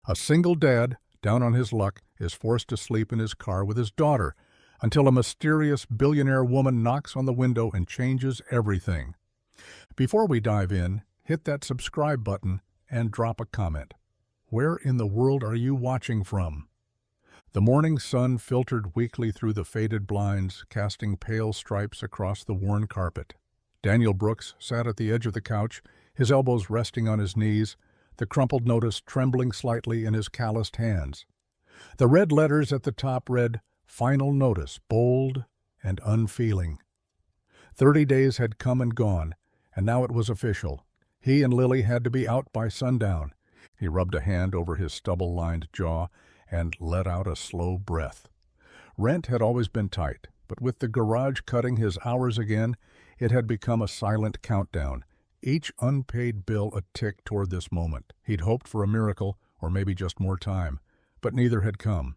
A single dad, down on his luck, is forced to sleep in his car with his daughter until a mysterious billionaire woman knocks on the window and changes everything. Before we dive in, hit that subscribe button and drop a comment. Where in the world are you watching from? The morning sun filtered weakly through the faded blinds, casting pale stripes across the worn carpet. Daniel Brooks sat at the edge of the couch, his elbows resting on his knees, the crumpled notice trembling slightly in his calloused hands. The red letters at the top read, "Final Notice," bold and unfeeling. 30 days had come and gone, and now it was official. He and Lily had to be out by sundown. He rubbed a hand over his stubble-lined jaw and let out a slow breath. Rent had always been tight, but with the garage cutting his hours again, it had become a silent countdown, each unpaid bill a tick toward this moment. He'd hoped for a miracle, or maybe just more time, but neither had come.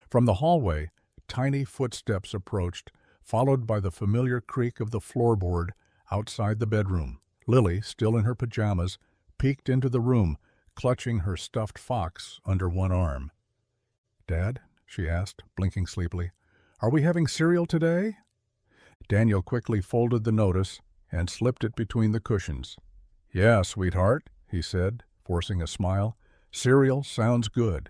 From the hallway, tiny footsteps approached, followed by the familiar creak of the floorboard outside the bedroom. Lily, still in her pajamas, peeked into the room, clutching her stuffed fox under one arm. "Dad," she asked, blinking sleepily, "are we having cereal today?" Daniel quickly folded the notice and slipped it between the cushions. "Yeah, sweetheart," he said, forcing a smile. "Cereal sounds good."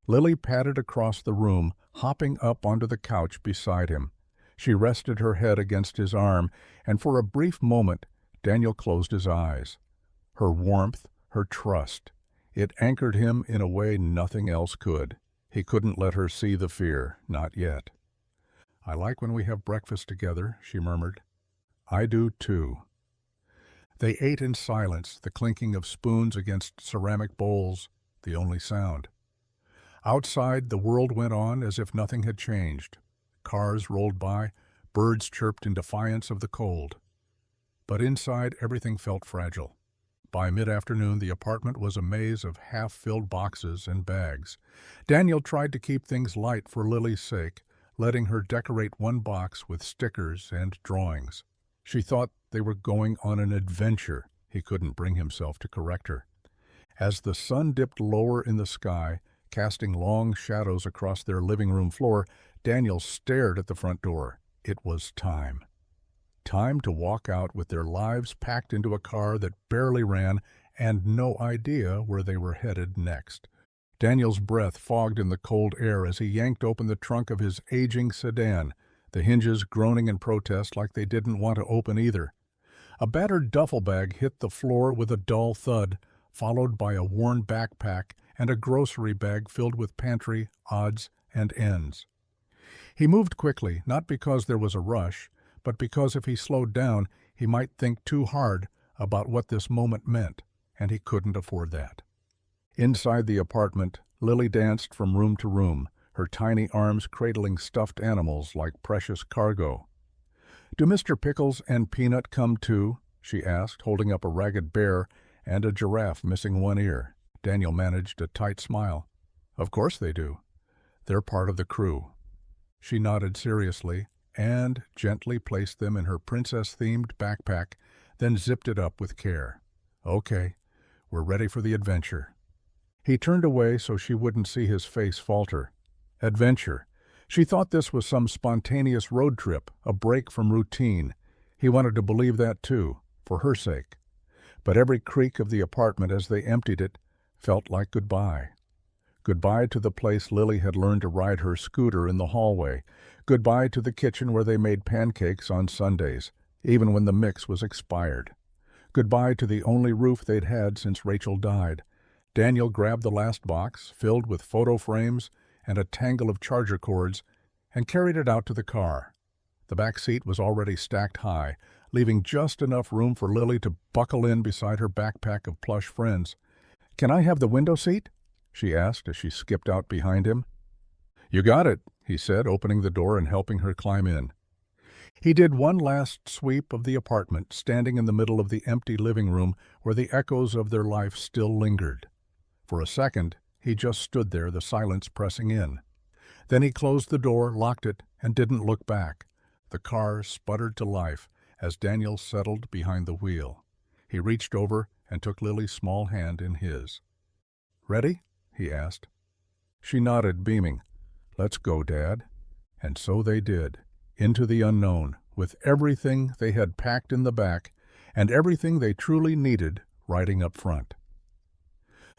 Lily padded across the room, hopping up onto the couch beside him. She rested her head against his arm, and for a brief moment Daniel closed his eyes. Her warmth, her trust, it anchored him in a way nothing else could. He couldn't let her see the fear, not yet. "I like when we have breakfast together," she murmured. "I do too." They ate in silence, the clinking of spoons against ceramic bowls, the only sound. Outside, the world went on as if nothing had changed. Cars rolled by, birds chirped in defiance of the cold. But inside, everything felt fragile. By mid-afternoon, the apartment was a maze of half-filled boxes and bags. Daniel tried to keep things light for Lily's sake, letting her decorate one box with stickers and drawings. She thought they were going on an adventure. He couldn't bring himself to correct her. As the sun dipped lower in the sky, casting long shadows across their living room floor, Daniel stared at the front door. It was time. Time to walk out with their lives packed into a car that barely ran and no idea where they were headed next. Daniel's breath fogged in the cold air as he yanked open the trunk of his aging sedan, the hinges groaning in protest like they didn't want to open either. A battered duffel bag hit the floor with a dull thud, followed by a worn backpack and a grocery bag filled with pantry odds and ends. He moved quickly, not because there was a rush, but because if he slowed down, he might think too hard about what this moment meant, and he couldn't afford that. Inside the apartment, Lily danced from room to room, her tiny arms cradling stuffed animals like precious cargo. "Do Mr. Pickles and Peanut come too?" she asked, holding up a ragged bear and a giraffe missing one ear. Daniel managed a tight smile. "Of course they do. They're part of the crew." She nodded seriously and gently placed them in her princess-themed backpack, then zipped it up with care. "Okay, we're ready for the adventure." He turned away so she wouldn't see his face falter. Adventure. She thought this was some spontaneous road trip, a break from routine. He wanted to believe that too, for her sake. But every creak of the apartment as they emptied it felt like goodbye. Goodbye to the place Lily had learned to ride her scooter in the hallway. Goodbye to the kitchen where they made pancakes on Sundays, even when the mix was expired. Goodbye to the only roof they'd had since Rachel died. Daniel grabbed the last box, filled with photo frames and a tangle of charger cords, and carried it out to the car. The back seat was already stacked high, leaving just enough room for Lily to buckle in beside her backpack of plush friends. "Can I have the window seat?" she asked as she skipped out behind him. "You got it," he said, opening the door and helping her climb in. He did one last sweep of the apartment, standing in the middle of the empty living room where the echoes of their life still lingered. For a second, he just stood there, the silence pressing in. Then he closed the door, locked it, and didn't look back. The car sputtered to life as Daniel settled behind the wheel. He reached over and took Lily's small hand in his. "Ready?" he asked. She nodded, beaming. "Let's go, Dad." And so they did, into the unknown, with everything they had packed in the back and everything they truly needed riding up front.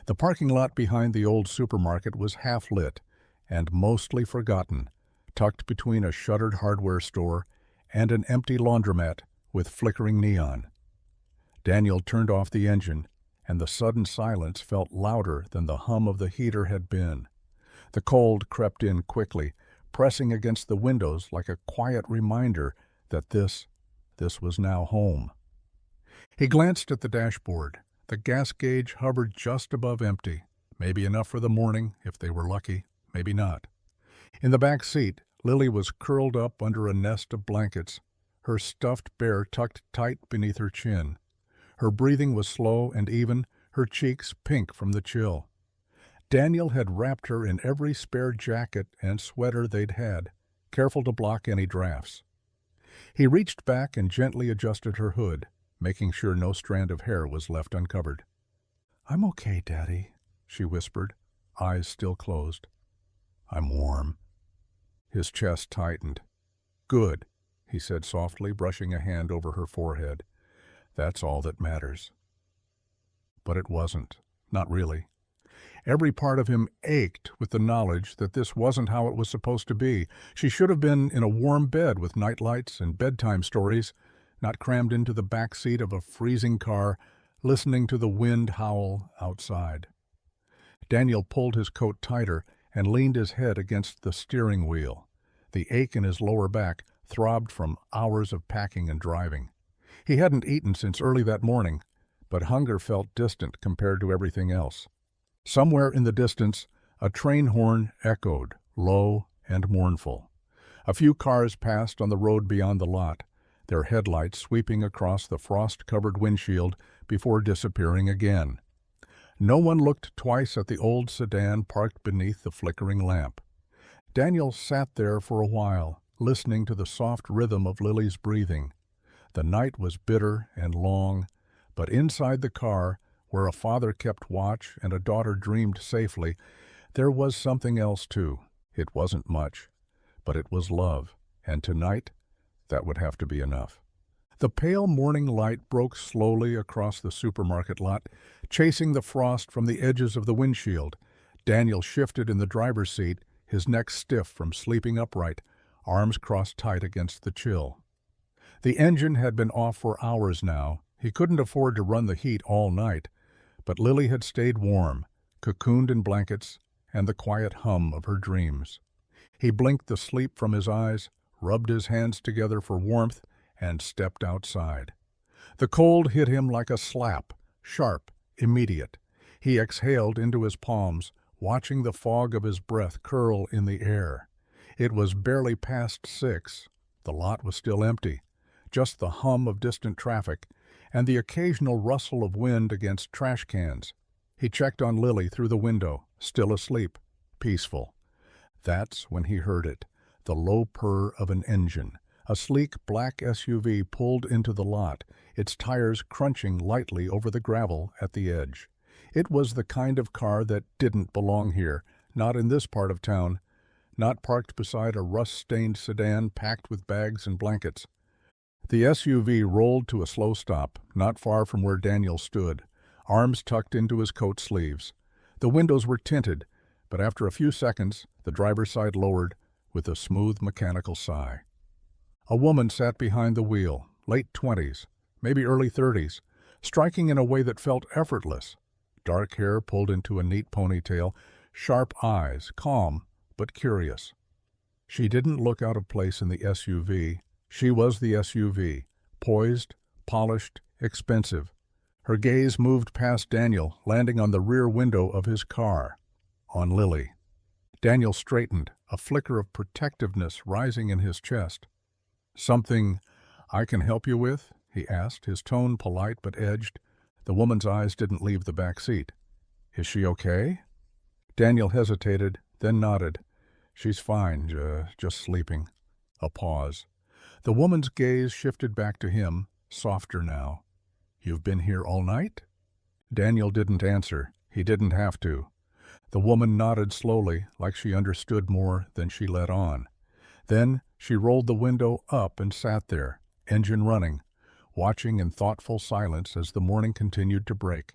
The parking lot behind the old supermarket was half-lit and mostly forgotten, tucked between a shuttered hardware store and an empty laundromat with flickering neon. Daniel turned off the engine, and the sudden silence felt louder than the hum of the heater had been. The cold crept in quickly, pressing against the windows like a quiet reminder that this was now home. He glanced at the dashboard. The gas gauge hovered just above empty, maybe enough for the morning if they were lucky, maybe not. In the back seat, Lily was curled up under a nest of blankets, her stuffed bear tucked tight beneath her chin. Her breathing was slow and even, her cheeks pink from the chill. Daniel had wrapped her in every spare jacket and sweater they'd had, careful to block any drafts. He reached back and gently adjusted her hood, making sure no strand of hair was left uncovered. "I'm okay, Daddy," she whispered, eyes still closed. "I'm warm." His chest tightened. "Good," he said softly, brushing a hand over her forehead. "That's all that matters." But it wasn't. Not really. Every part of him ached with the knowledge that this wasn't how it was supposed to be. She should have been in a warm bed with nightlights and bedtime stories, not crammed into the back seat of a freezing car, listening to the wind howl outside. Daniel pulled his coat tighter and leaned his head against the steering wheel. The ache in his lower back throbbed from hours of packing and driving. He hadn't eaten since early that morning, but hunger felt distant compared to everything else. Somewhere in the distance, a train horn echoed, low and mournful. A few cars passed on the road beyond the lot, their headlights sweeping across the frost-covered windshield before disappearing again. No one looked twice at the old sedan parked beneath the flickering lamp. Daniel sat there for a while, listening to the soft rhythm of Lily's breathing. The night was bitter and long, but inside the car, where a father kept watch and a daughter dreamed safely, there was something else too. It wasn't much, but it was love, and tonight, that would have to be enough. The pale morning light broke slowly across the supermarket lot, chasing the frost from the edges of the windshield. Daniel shifted in the driver's seat, his neck stiff from sleeping upright, arms crossed tight against the chill. The engine had been off for hours now. He couldn't afford to run the heat all night, but Lily had stayed warm, cocooned in blankets and the quiet hum of her dreams. He blinked the sleep from his eyes, rubbed his hands together for warmth, and stepped outside. The cold hit him like a slap, sharp, immediate. He exhaled into his palms, watching the fog of his breath curl in the air. It was barely past 6. The lot was still empty, just the hum of distant traffic and the occasional rustle of wind against trash cans. He checked on Lily through the window, still asleep, peaceful. That's when he heard it. The low purr of an engine. A sleek black SUV pulled into the lot, its tires crunching lightly over the gravel at the edge. It was the kind of car that didn't belong here, not in this part of town, not parked beside a rust-stained sedan packed with bags and blankets. The SUV rolled to a slow stop, not far from where Daniel stood, arms tucked into his coat sleeves. The windows were tinted, but after a few seconds, the driver's side lowered with a smooth mechanical sigh. A woman sat behind the wheel, late 20s, maybe early 30s, striking in a way that felt effortless. Dark hair pulled into a neat ponytail, sharp eyes, calm but curious. She didn't look out of place in the SUV. She was the SUV, poised, polished, expensive. Her gaze moved past Daniel, landing on the rear window of his car, on Lily. Daniel straightened, a flicker of protectiveness rising in his chest. "Something I can help you with?" he asked, his tone polite but edged. The woman's eyes didn't leave the back seat. "Is she okay?" Daniel hesitated, then nodded. "She's fine, just sleeping." A pause. The woman's gaze shifted back to him, softer now. "You've been here all night?" Daniel didn't answer. He didn't have to. The woman nodded slowly, like she understood more than she let on. Then she rolled the window up and sat there, engine running, watching in thoughtful silence as the morning continued to break.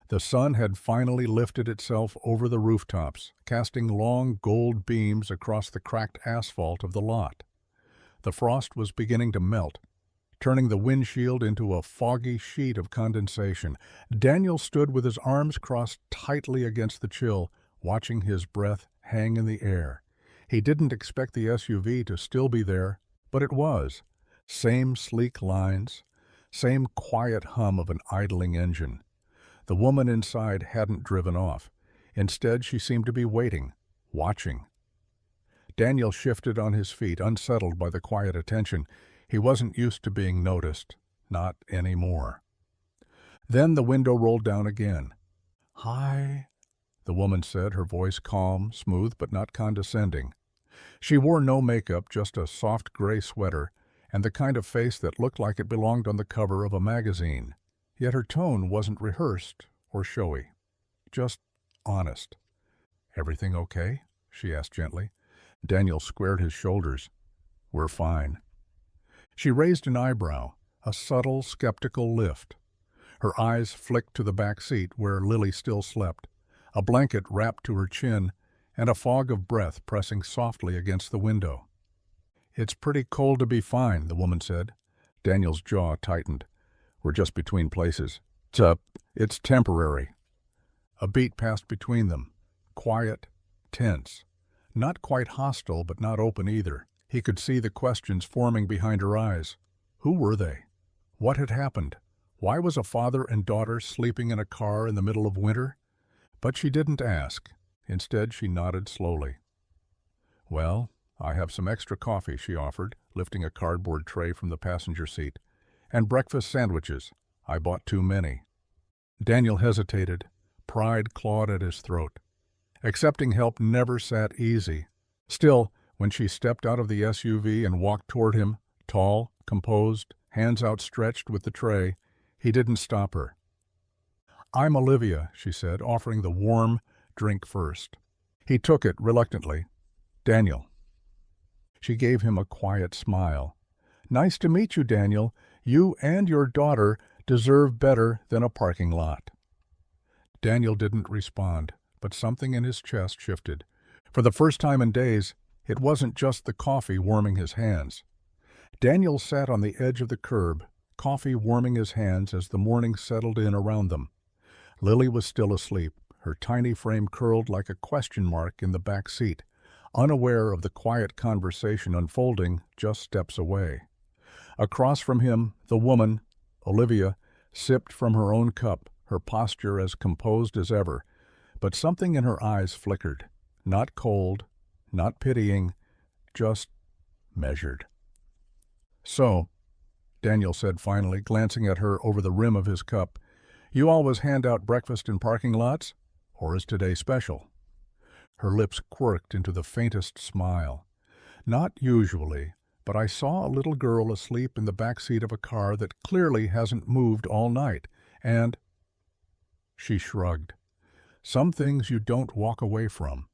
The sun had finally lifted itself over the rooftops, casting long gold beams across the cracked asphalt of the lot. The frost was beginning to melt, turning the windshield into a foggy sheet of condensation. Daniel stood with his arms crossed tightly against the chill, watching his breath hang in the air. He didn't expect the SUV to still be there, but it was. Same sleek lines, same quiet hum of an idling engine. The woman inside hadn't driven off. Instead, she seemed to be waiting, watching. Daniel shifted on his feet, unsettled by the quiet attention. He wasn't used to being noticed, not anymore. Then the window rolled down again. "Hi," the woman said, her voice calm, smooth, but not condescending. She wore no makeup, just a soft gray sweater, and the kind of face that looked like it belonged on the cover of a magazine. Yet her tone wasn't rehearsed or showy, just honest. "Everything okay?" she asked gently. Daniel squared his shoulders. "We're fine." She raised an eyebrow, a subtle, skeptical lift. Her eyes flicked to the back seat where Lily still slept, a blanket wrapped to her chin and a fog of breath pressing softly against the window. "It's pretty cold to be fine," the woman said. Daniel's jaw tightened. "We're just between places. It's temporary." A beat passed between them, quiet, tense. Not quite hostile, but not open either. He could see the questions forming behind her eyes. Who were they? What had happened? Why was a father and daughter sleeping in a car in the middle of winter? But she didn't ask. Instead, she nodded slowly. "Well, I have some extra coffee," she offered, lifting a cardboard tray from the passenger seat. "And breakfast sandwiches. I bought too many." Daniel hesitated. Pride clawed at his throat. Accepting help never sat easy. Still, when she stepped out of the SUV and walked toward him, tall, composed, hands outstretched with the tray, he didn't stop her. "I'm Olivia," she said, offering the warm drink first. He took it reluctantly. "Daniel." She gave him a quiet smile. "Nice to meet you, Daniel. You and your daughter deserve better than a parking lot." Daniel didn't respond, but something in his chest shifted. For the first time in days, it wasn't just the coffee warming his hands. Daniel sat on the edge of the curb, coffee warming his hands as the morning settled in around them. Lily was still asleep, her tiny frame curled like a question mark in the back seat, unaware of the quiet conversation unfolding just steps away. Across from him, the woman, Olivia, sipped from her own cup, her posture as composed as ever, but something in her eyes flickered. Not cold, not pitying, just measured. "So," Daniel said finally, glancing at her over the rim of his cup, "you always hand out breakfast in parking lots? Or is today special?" Her lips quirked into the faintest smile. "Not usually, but I saw a little girl asleep in the back seat of a car that clearly hasn't moved all night, and—" She shrugged. "Some things you don't walk away from."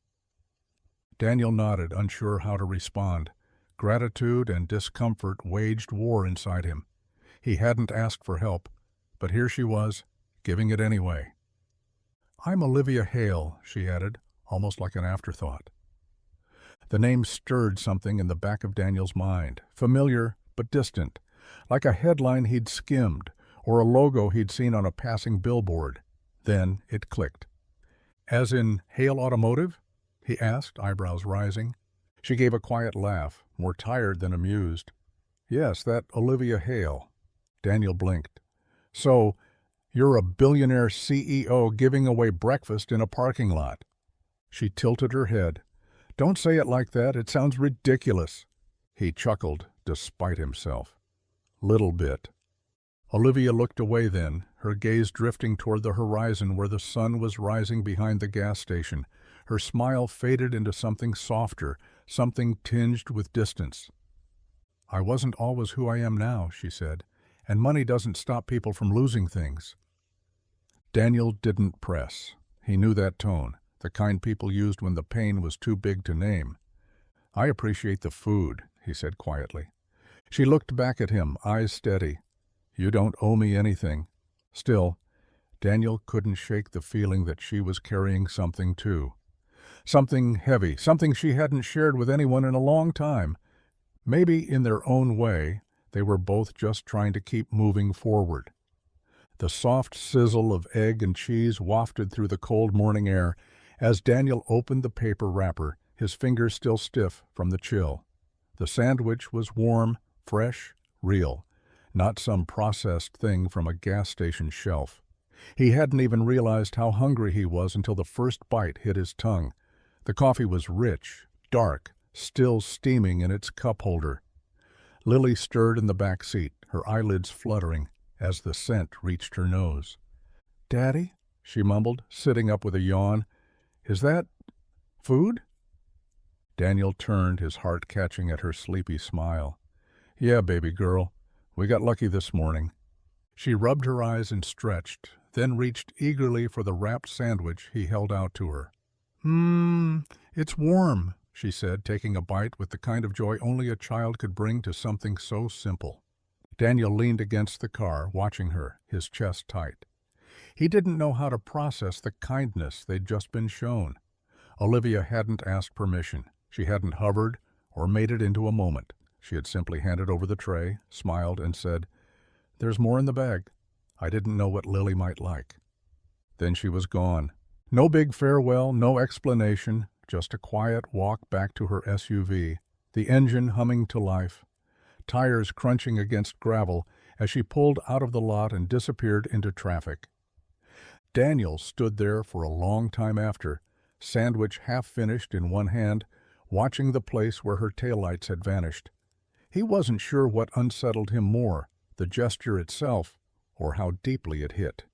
Daniel nodded, unsure how to respond. Gratitude and discomfort waged war inside him. He hadn't asked for help, but here she was, giving it anyway. "I'm Olivia Hale," she added, almost like an afterthought. The name stirred something in the back of Daniel's mind, familiar but distant, like a headline he'd skimmed or a logo he'd seen on a passing billboard. Then it clicked. "As in Hale Automotive?" he asked, eyebrows rising. She gave a quiet laugh, more tired than amused. "Yes, that Olivia Hale." Daniel blinked. "So, you're a billionaire CEO giving away breakfast in a parking lot." She tilted her head. "Don't say it like that. It sounds ridiculous." He chuckled, despite himself. "Little bit." Olivia looked away then, her gaze drifting toward the horizon where the sun was rising behind the gas station. Her smile faded into something softer, something tinged with distance. "I wasn't always who I am now," she said, "and money doesn't stop people from losing things." Daniel didn't press. He knew that tone, the kind people used when the pain was too big to name. "I appreciate the food," he said quietly. She looked back at him, eyes steady. "You don't owe me anything." Still, Daniel couldn't shake the feeling that she was carrying something too. Something heavy, something she hadn't shared with anyone in a long time. Maybe in their own way, they were both just trying to keep moving forward. The soft sizzle of egg and cheese wafted through the cold morning air as Daniel opened the paper wrapper, his fingers still stiff from the chill. The sandwich was warm, fresh, real, not some processed thing from a gas station shelf. He hadn't even realized how hungry he was until the first bite hit his tongue. The coffee was rich, dark, still steaming in its cup holder. Lily stirred in the back seat, her eyelids fluttering as the scent reached her nose. "Daddy," she mumbled, sitting up with a yawn. "Is that food?" Daniel turned, his heart catching at her sleepy smile. "Yeah, baby girl. We got lucky this morning." She rubbed her eyes and stretched, then reached eagerly for the wrapped sandwich he held out to her. It's warm," she said, taking a bite with the kind of joy only a child could bring to something so simple. Daniel leaned against the car, watching her, his chest tight. He didn't know how to process the kindness they'd just been shown. Olivia hadn't asked permission. She hadn't hovered or made it into a moment. She had simply handed over the tray, smiled, and said, "There's more in the bag. I didn't know what Lily might like." Then she was gone. No big farewell, no explanation, just a quiet walk back to her SUV, the engine humming to life, tires crunching against gravel as she pulled out of the lot and disappeared into traffic. Daniel stood there for a long time after, sandwich half finished in one hand, watching the place where her taillights had vanished. He wasn't sure what unsettled him more, the gesture itself, or how deeply it hit.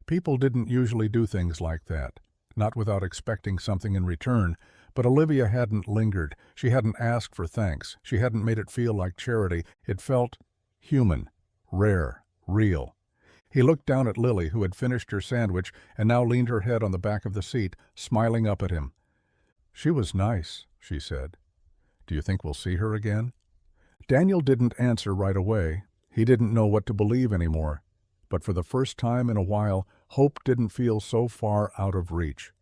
People didn't usually do things like that, not without expecting something in return, but Olivia hadn't lingered. She hadn't asked for thanks. She hadn't made it feel like charity. It felt human, rare, real. He looked down at Lily, who had finished her sandwich and now leaned her head on the back of the seat, smiling up at him. "She was nice," she said. "Do you think we'll see her again?" Daniel didn't answer right away. He didn't know what to believe anymore. But for the first time in a while, hope didn't feel so far out of reach.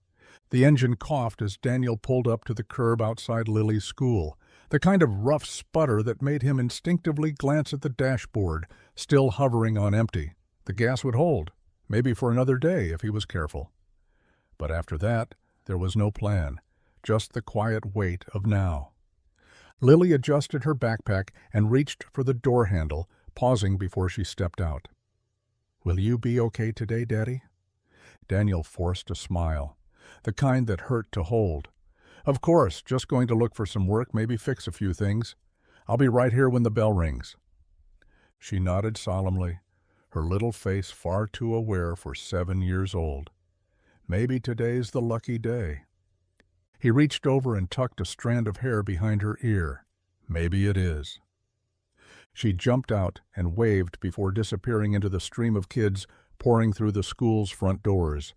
The engine coughed as Daniel pulled up to the curb outside Lily's school, the kind of rough sputter that made him instinctively glance at the dashboard, still hovering on empty. The gas would hold, maybe for another day if he was careful. But after that, there was no plan, just the quiet weight of now. Lily adjusted her backpack and reached for the door handle, pausing before she stepped out. "Will you be okay today, Daddy?" Daniel forced a smile, the kind that hurt to hold. "Of course, just going to look for some work, maybe fix a few things. I'll be right here when the bell rings." She nodded solemnly, her little face far too aware for 7 years old. Maybe today's the lucky day. He reached over and tucked a strand of hair behind her ear. Maybe it is. She jumped out and waved before disappearing into the stream of kids pouring through the school's front doors.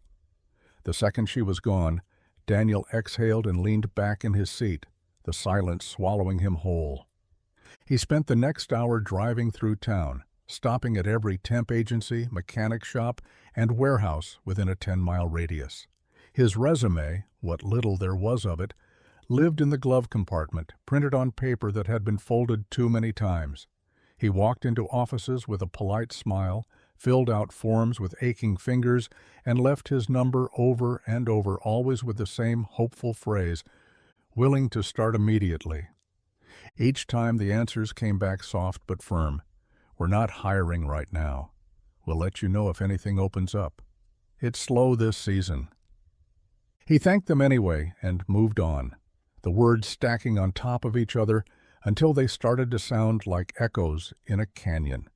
The second she was gone, Daniel exhaled and leaned back in his seat, the silence swallowing him whole. He spent the next hour driving through town, stopping at every temp agency, mechanic shop, and warehouse within a 10-mile radius. His resume, what little there was of it, lived in the glove compartment, printed on paper that had been folded too many times. He walked into offices with a polite smile, filled out forms with aching fingers, and left his number over and over, always with the same hopeful phrase, "Willing to start immediately." Each time the answers came back soft but firm. "We're not hiring right now. We'll let you know if anything opens up. It's slow this season." He thanked them anyway and moved on, the words stacking on top of each other until they started to sound like echoes in a canyon.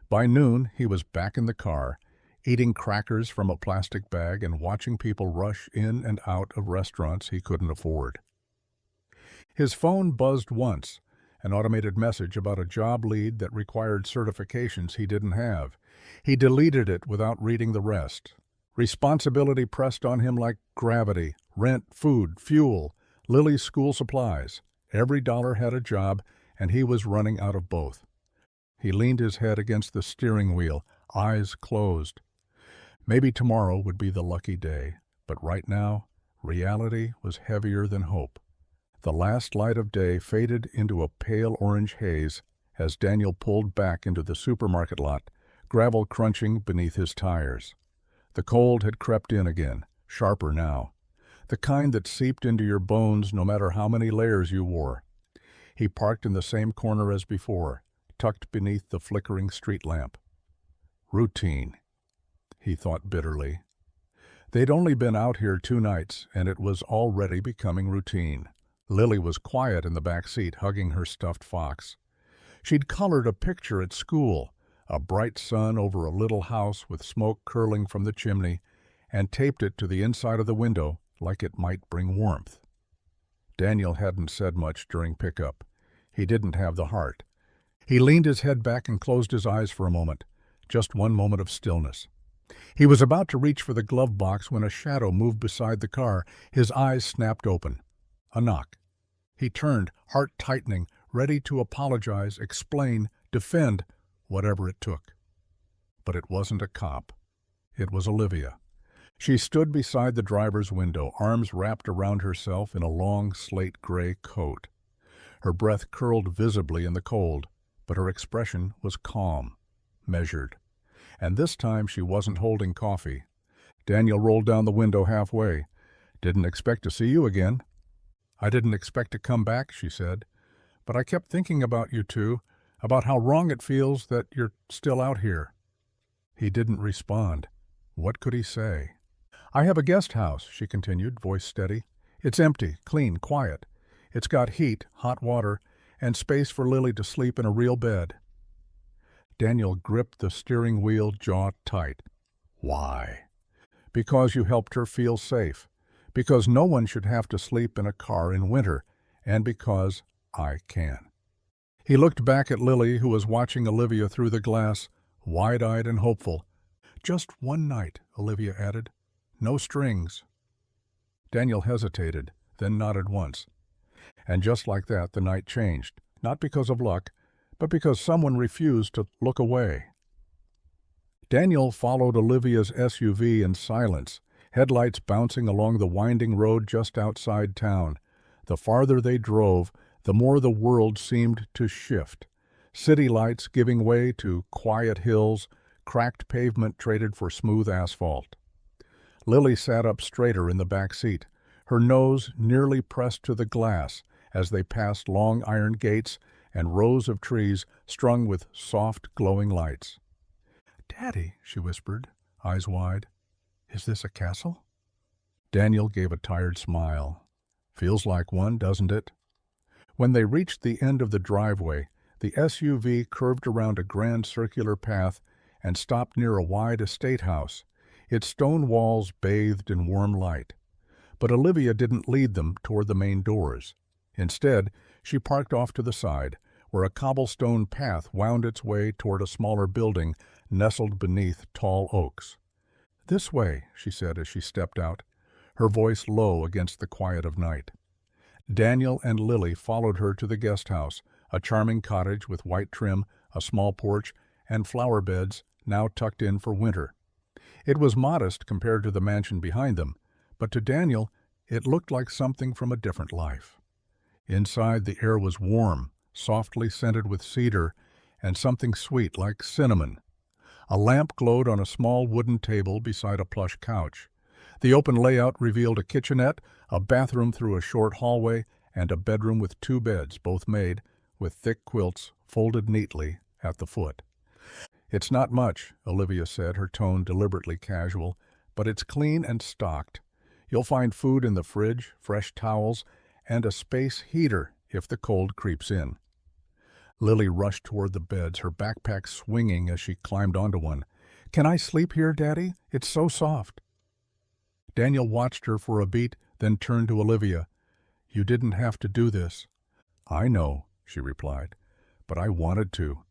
By noon, he was back in the car, eating crackers from a plastic bag and watching people rush in and out of restaurants he couldn't afford. His phone buzzed once, an automated message about a job lead that required certifications he didn't have. He deleted it without reading the rest. Responsibility pressed on him like gravity, Rent, food, fuel, Lily's school supplies. Every dollar had a job, and he was running out of both. He leaned his head against the steering wheel, eyes closed. Maybe tomorrow would be the lucky day, but right now, reality was heavier than hope. The last light of day faded into a pale orange haze as Daniel pulled back into the supermarket lot, gravel crunching beneath his tires. The cold had crept in again, sharper now, the kind that seeped into your bones no matter how many layers you wore. He parked in the same corner as before, tucked beneath the flickering street lamp. Routine, he thought bitterly. They'd only been out here 2 nights, and it was already becoming routine. Lily was quiet in the back seat, hugging her stuffed fox. She'd colored a picture at school, a bright sun over a little house with smoke curling from the chimney, and taped it to the inside of the window like it might bring warmth. Daniel hadn't said much during pickup. He didn't have the heart. He leaned his head back and closed his eyes for a moment, just one moment of stillness. He was about to reach for the glove box when a shadow moved beside the car. His eyes snapped open. A knock. He turned, heart tightening, ready to apologize, explain, defend, whatever it took. But it wasn't a cop. It was Olivia. She stood beside the driver's window, arms wrapped around herself in a long slate-gray coat. Her breath curled visibly in the cold, but her expression was calm, measured. And this time she wasn't holding coffee. Daniel rolled down the window halfway. "Didn't expect to see you again." "I didn't expect to come back," she said. "But I kept thinking about you two, about how wrong it feels that you're still out here." He didn't respond. What could he say? "I have a guest house," she continued, voice steady. "It's empty, clean, quiet. It's got heat, hot water, and space for Lily to sleep in a real bed." Daniel gripped the steering wheel, jaw tight. "Why?" "Because you helped her feel safe. Because no one should have to sleep in a car in winter. And because I can." He looked back at Lily, who was watching Olivia through the glass, wide-eyed and hopeful. "Just one night," Olivia added. "No strings." Daniel hesitated, then nodded once. And just like that, the night changed, not because of luck, but because someone refused to look away. Daniel followed Olivia's SUV in silence, headlights bouncing along the winding road just outside town. The farther they drove, the more the world seemed to shift. City lights giving way to quiet hills, cracked pavement traded for smooth asphalt. Lily sat up straighter in the back seat, her nose nearly pressed to the glass as they passed long iron gates and rows of trees strung with soft, glowing lights. "Daddy," she whispered, eyes wide, "is this a castle?" Daniel gave a tired smile. "Feels like one, doesn't it?" When they reached the end of the driveway, the SUV curved around a grand circular path and stopped near a wide estate house, its stone walls bathed in warm light. But Olivia didn't lead them toward the main doors. Instead, she parked off to the side, where a cobblestone path wound its way toward a smaller building nestled beneath tall oaks. "This way," she said as she stepped out, her voice low against the quiet of night. Daniel and Lily followed her to the guest house, a charming cottage with white trim, a small porch, and flower beds now tucked in for winter. It was modest compared to the mansion behind them, but to Daniel it looked like something from a different life. Inside, the air was warm, softly scented with cedar, and something sweet like cinnamon. A lamp glowed on a small wooden table beside a plush couch. The open layout revealed a kitchenette, a bathroom through a short hallway, and a bedroom with 2 beds, both made, with thick quilts folded neatly at the foot. "It's not much," Olivia said, her tone deliberately casual, "but it's clean and stocked. You'll find food in the fridge, fresh towels, and a space heater if the cold creeps in." Lily rushed toward the beds, her backpack swinging as she climbed onto one. "Can I sleep here, Daddy? It's so soft." Daniel watched her for a beat, then turned to Olivia. "You didn't have to do this." "I know," she replied, "but I wanted to."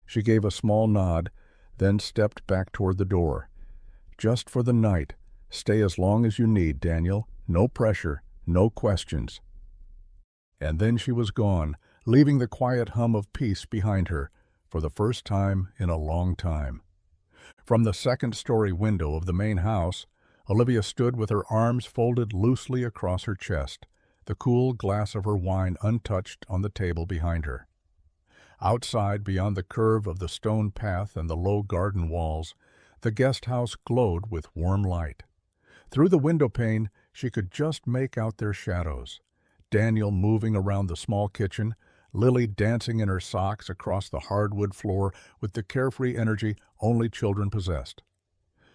She gave a small nod, then stepped back toward the door. "Just for the night, Stay as long as you need, Daniel. No pressure, no questions. And then she was gone, leaving the quiet hum of peace behind her, for the first time in a long time. From the second-story window of the main house, Olivia stood with her arms folded loosely across her chest, the cool glass of her wine untouched on the table behind her. Outside, beyond the curve of the stone path and the low garden walls, the guest house glowed with warm light. Through the window pane, she could just make out their shadows. Daniel moving around the small kitchen, Lily dancing in her socks across the hardwood floor with the carefree energy only children possessed.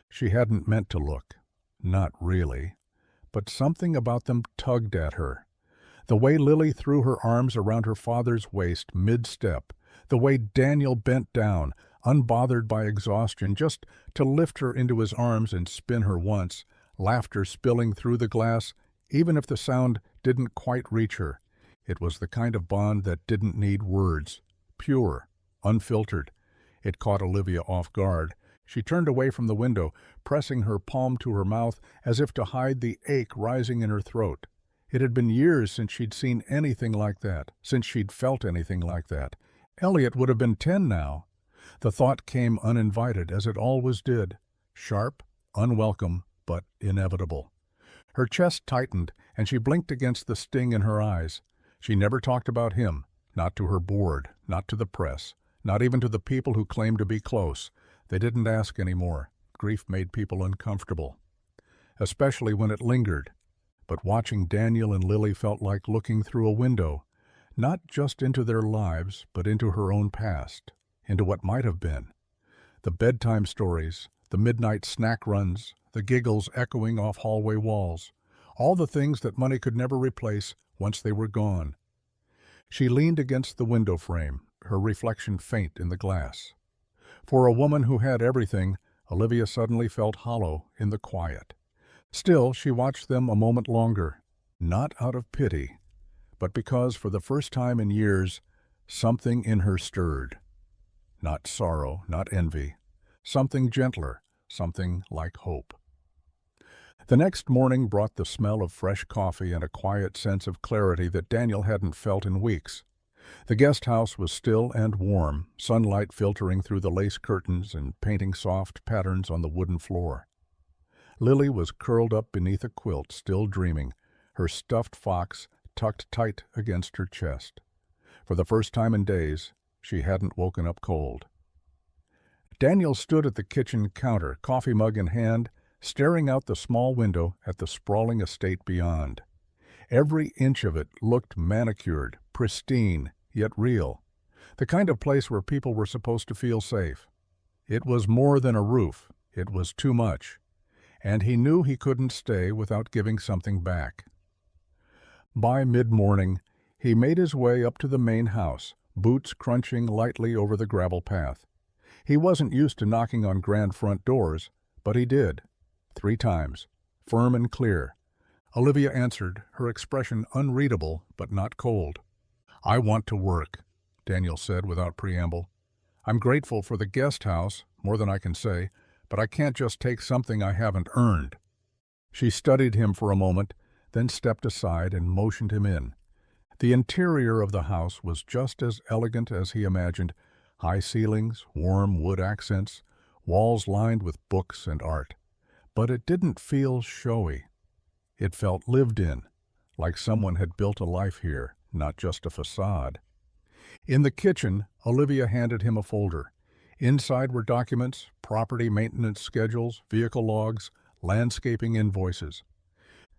She hadn't meant to look. Not really. But something about them tugged at her. The way Lily threw her arms around her father's waist mid-step, the way Daniel bent down, unbothered by exhaustion, just to lift her into his arms and spin her once, laughter spilling through the glass, even if the sound didn't quite reach her. It was the kind of bond that didn't need words. Pure, unfiltered. It caught Olivia off guard. She turned away from the window, pressing her palm to her mouth as if to hide the ache rising in her throat. It had been years since she'd seen anything like that, since she'd felt anything like that. Elliot would have been 10 now. The thought came uninvited, as it always did. Sharp, unwelcome, but inevitable. Her chest tightened, and she blinked against the sting in her eyes. She never talked about him, not to her board, not to the press, not even to the people who claimed to be close. They didn't ask any more. Grief made people uncomfortable, especially when it lingered. But watching Daniel and Lily felt like looking through a window, not just into their lives, but into her own past, into what might have been. The bedtime stories, the midnight snack runs, the giggles echoing off hallway walls, all the things that money could never replace once they were gone. She leaned against the window frame, her reflection faint in the glass. For a woman who had everything, Olivia suddenly felt hollow in the quiet. Still, she watched them a moment longer, not out of pity, but because for the first time in years, something in her stirred. Not sorrow, not envy. Something gentler, something like hope. The next morning brought the smell of fresh coffee and a quiet sense of clarity that Daniel hadn't felt in weeks. The guest house was still and warm, sunlight filtering through the lace curtains and painting soft patterns on the wooden floor. Lily was curled up beneath a quilt, still dreaming, her stuffed fox tucked tight against her chest. For the first time in days, she hadn't woken up cold. Daniel stood at the kitchen counter, coffee mug in hand, staring out the small window at the sprawling estate beyond. Every inch of it looked manicured, pristine, yet real. The kind of place where people were supposed to feel safe. It was more than a roof. It was too much. And he knew he couldn't stay without giving something back. By mid-morning, he made his way up to the main house, boots crunching lightly over the gravel path. He wasn't used to knocking on grand front doors, but he did. 3 times, firm and clear. Olivia answered, her expression unreadable but not cold. "I want to work," Daniel said without preamble. "I'm grateful for the guest house, more than I can say, but I can't just take something I haven't earned." She studied him for a moment, then stepped aside and motioned him in. The interior of the house was just as elegant as he imagined, high ceilings, warm wood accents, walls lined with books and art. But it didn't feel showy. It felt lived in, like someone had built a life here, not just a facade. In the kitchen, Olivia handed him a folder. Inside were documents, property maintenance schedules, vehicle logs, landscaping invoices.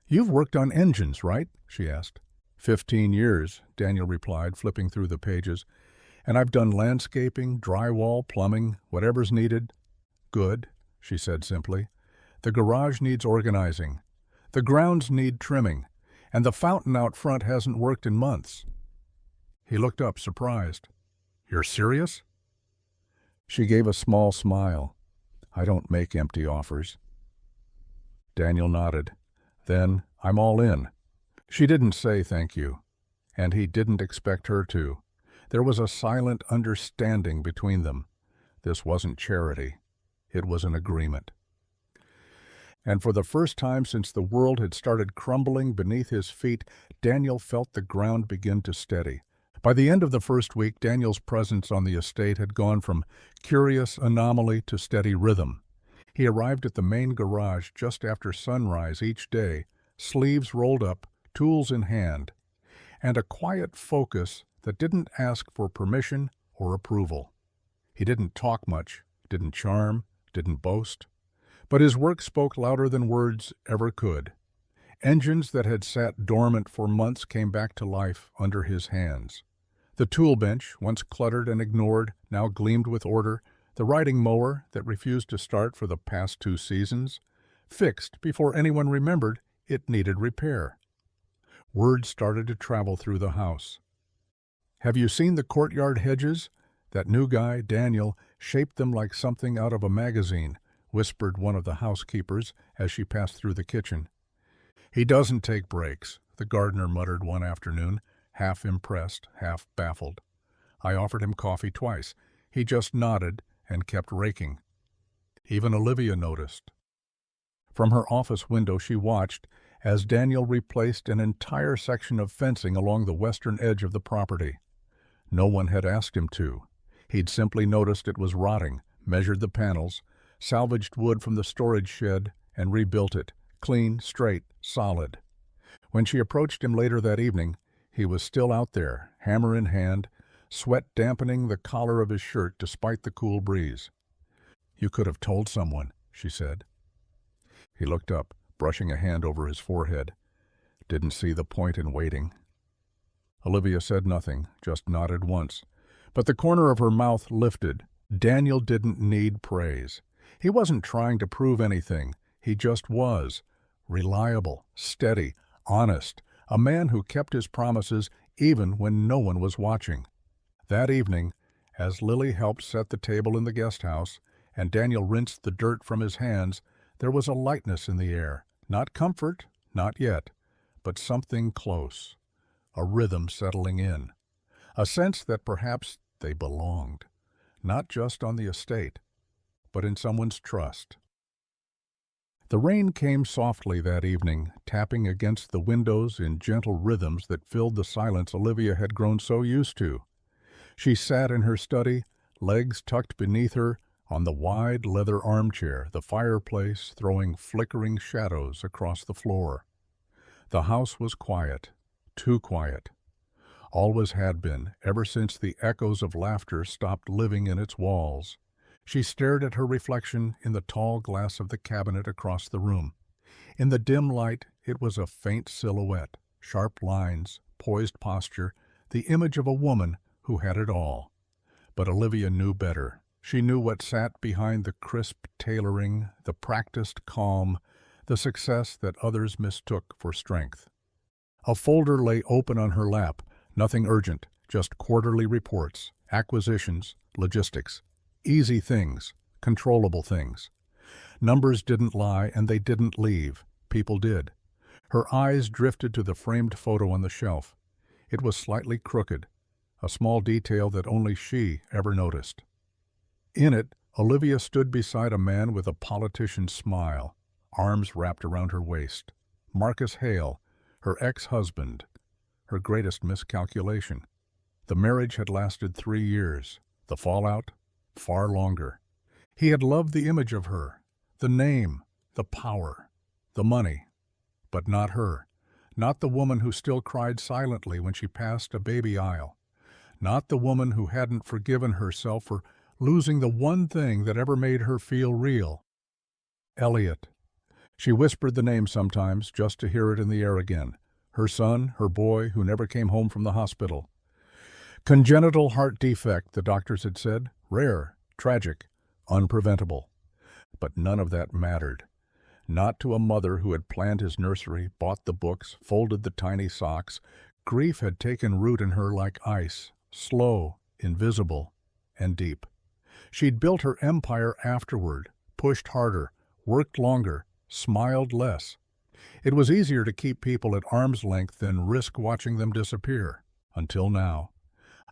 "You've worked on engines, right?" she asked. 15 years, Daniel replied, flipping through the pages. "And I've done landscaping, drywall, plumbing, whatever's needed." "Good," she said simply. "The garage needs organizing. The grounds need trimming. And the fountain out front hasn't worked in months." He looked up, surprised. "You're serious?" She gave a small smile. "I don't make empty offers." Daniel nodded. "Then I'm all in." She didn't say thank you, and he didn't expect her to. There was a silent understanding between them. This wasn't charity. It was an agreement. And for the first time since the world had started crumbling beneath his feet, Daniel felt the ground begin to steady. By the end of the first week, Daniel's presence on the estate had gone from curious anomaly to steady rhythm. He arrived at the main garage just after sunrise each day, sleeves rolled up, tools in hand, and a quiet focus that didn't ask for permission or approval. He didn't talk much, didn't charm, didn't boast, but his work spoke louder than words ever could. Engines that had sat dormant for months came back to life under his hands. The tool bench, once cluttered and ignored, now gleamed with order. The riding mower that refused to start for the past 2 seasons, fixed before anyone remembered it needed repair. Word started to travel through the house. "Have you seen the courtyard hedges? That new guy, Daniel, shaped them like something out of a magazine," whispered one of the housekeepers as she passed through the kitchen. "He doesn't take breaks," the gardener muttered one afternoon, half impressed, half baffled. I offered him coffee twice. He just nodded and kept raking. Even Olivia noticed. From her office window she watched as Daniel replaced an entire section of fencing along the western edge of the property. No one had asked him to. He'd simply noticed it was rotting, measured the panels, salvaged wood from the storage shed, and rebuilt it, clean, straight, solid. When she approached him later that evening, he was still out there, hammer in hand, sweat dampening the collar of his shirt despite the cool breeze. "You could have told someone," she said. He looked up, brushing a hand over his forehead. "Didn't see the point in waiting." Olivia said nothing, just nodded once. But the corner of her mouth lifted. Daniel didn't need praise. He wasn't trying to prove anything. He just was. Reliable, steady, honest. A man who kept his promises even when no one was watching. That evening, as Lily helped set the table in the guest house, and Daniel rinsed the dirt from his hands, there was a lightness in the air. Not comfort, not yet, but something close. A rhythm settling in. A sense that perhaps they belonged, not just on the estate, but in someone's trust. The rain came softly that evening, tapping against the windows in gentle rhythms that filled the silence Olivia had grown so used to. She sat in her study, legs tucked beneath her, on the wide leather armchair, the fireplace throwing flickering shadows across the floor. The house was quiet, too quiet. Always had been, ever since the echoes of laughter stopped living in its walls. She stared at her reflection in the tall glass of the cabinet across the room. In the dim light, it was a faint silhouette, sharp lines, poised posture, the image of a woman who had it all. But Olivia knew better. She knew what sat behind the crisp tailoring, the practiced calm, the success that others mistook for strength. A folder lay open on her lap, nothing urgent, just quarterly reports, acquisitions, logistics. Easy things, controllable things. Numbers didn't lie and they didn't leave. People did. Her eyes drifted to the framed photo on the shelf. It was slightly crooked, a small detail that only she ever noticed. In it, Olivia stood beside a man with a politician's smile, arms wrapped around her waist. Marcus Hale, her ex-husband, her greatest miscalculation. The marriage had lasted 3 years. The fallout, far longer. He had loved the image of her, the name, the power, the money, but not her. Not the woman who still cried silently when she passed a baby aisle. Not the woman who hadn't forgiven herself for losing the one thing that ever made her feel real. Elliot. She whispered the name sometimes just to hear it in the air again. Her son, her boy, who never came home from the hospital. Congenital heart defect, the doctors had said. Rare, tragic, unpreventable. But none of that mattered. Not to a mother who had planned his nursery, bought the books, folded the tiny socks. Grief had taken root in her like ice, slow, invisible, and deep. She'd built her empire afterward, pushed harder, worked longer, smiled less. It was easier to keep people at arm's length than risk watching them disappear. Until now.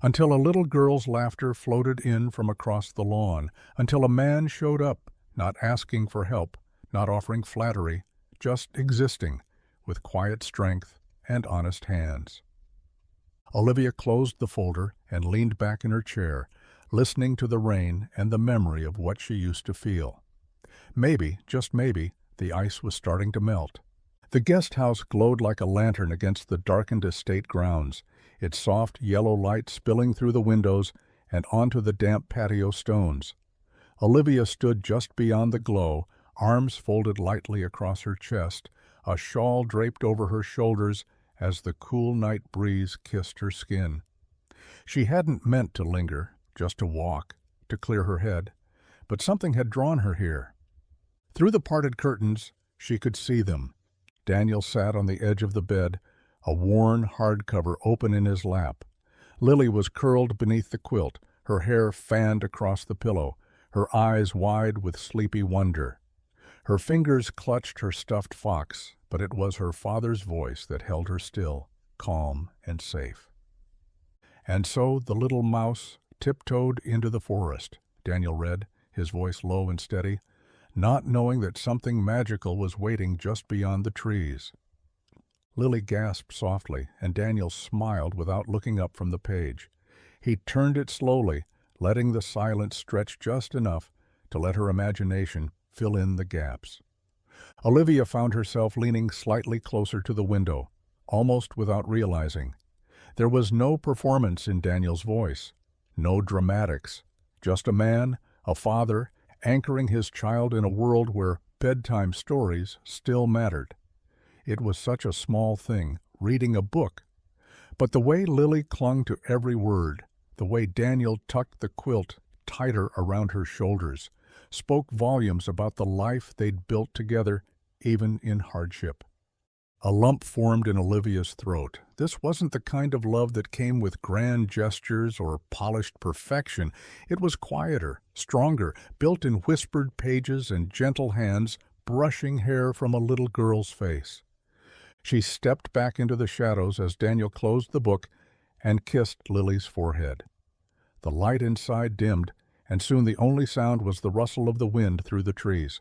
Until a little girl's laughter floated in from across the lawn. Until a man showed up, not asking for help, not offering flattery, just existing, with quiet strength and honest hands. Olivia closed the folder and leaned back in her chair, listening to the rain and the memory of what she used to feel. Maybe, just maybe, the ice was starting to melt. The guest house glowed like a lantern against the darkened estate grounds, its soft yellow light spilling through the windows and onto the damp patio stones. Olivia stood just beyond the glow, arms folded lightly across her chest, a shawl draped over her shoulders as the cool night breeze kissed her skin. She hadn't meant to linger, just to walk, to clear her head, but something had drawn her here. Through the parted curtains, she could see them. Daniel sat on the edge of the bed, a worn hardcover open in his lap. Lily was curled beneath the quilt, her hair fanned across the pillow, her eyes wide with sleepy wonder. Her fingers clutched her stuffed fox, but it was her father's voice that held her still, calm and safe. "And so the little mouse tiptoed into the forest," Daniel read, his voice low and steady, not knowing that something magical was waiting just beyond the trees. Lily gasped softly, and Daniel smiled without looking up from the page. He turned it slowly, letting the silence stretch just enough to let her imagination fill in the gaps. Olivia found herself leaning slightly closer to the window, almost without realizing. There was no performance in Daniel's voice, no dramatics, just a man, a father, anchoring his child in a world where bedtime stories still mattered. It was such a small thing, reading a book. But the way Lily clung to every word, the way Daniel tucked the quilt tighter around her shoulders, spoke volumes about the life they'd built together, even in hardship. A lump formed in Olivia's throat. This wasn't the kind of love that came with grand gestures or polished perfection. It was quieter, stronger, built in whispered pages and gentle hands, brushing hair from a little girl's face. She stepped back into the shadows as Daniel closed the book and kissed Lily's forehead. The light inside dimmed, and soon the only sound was the rustle of the wind through the trees.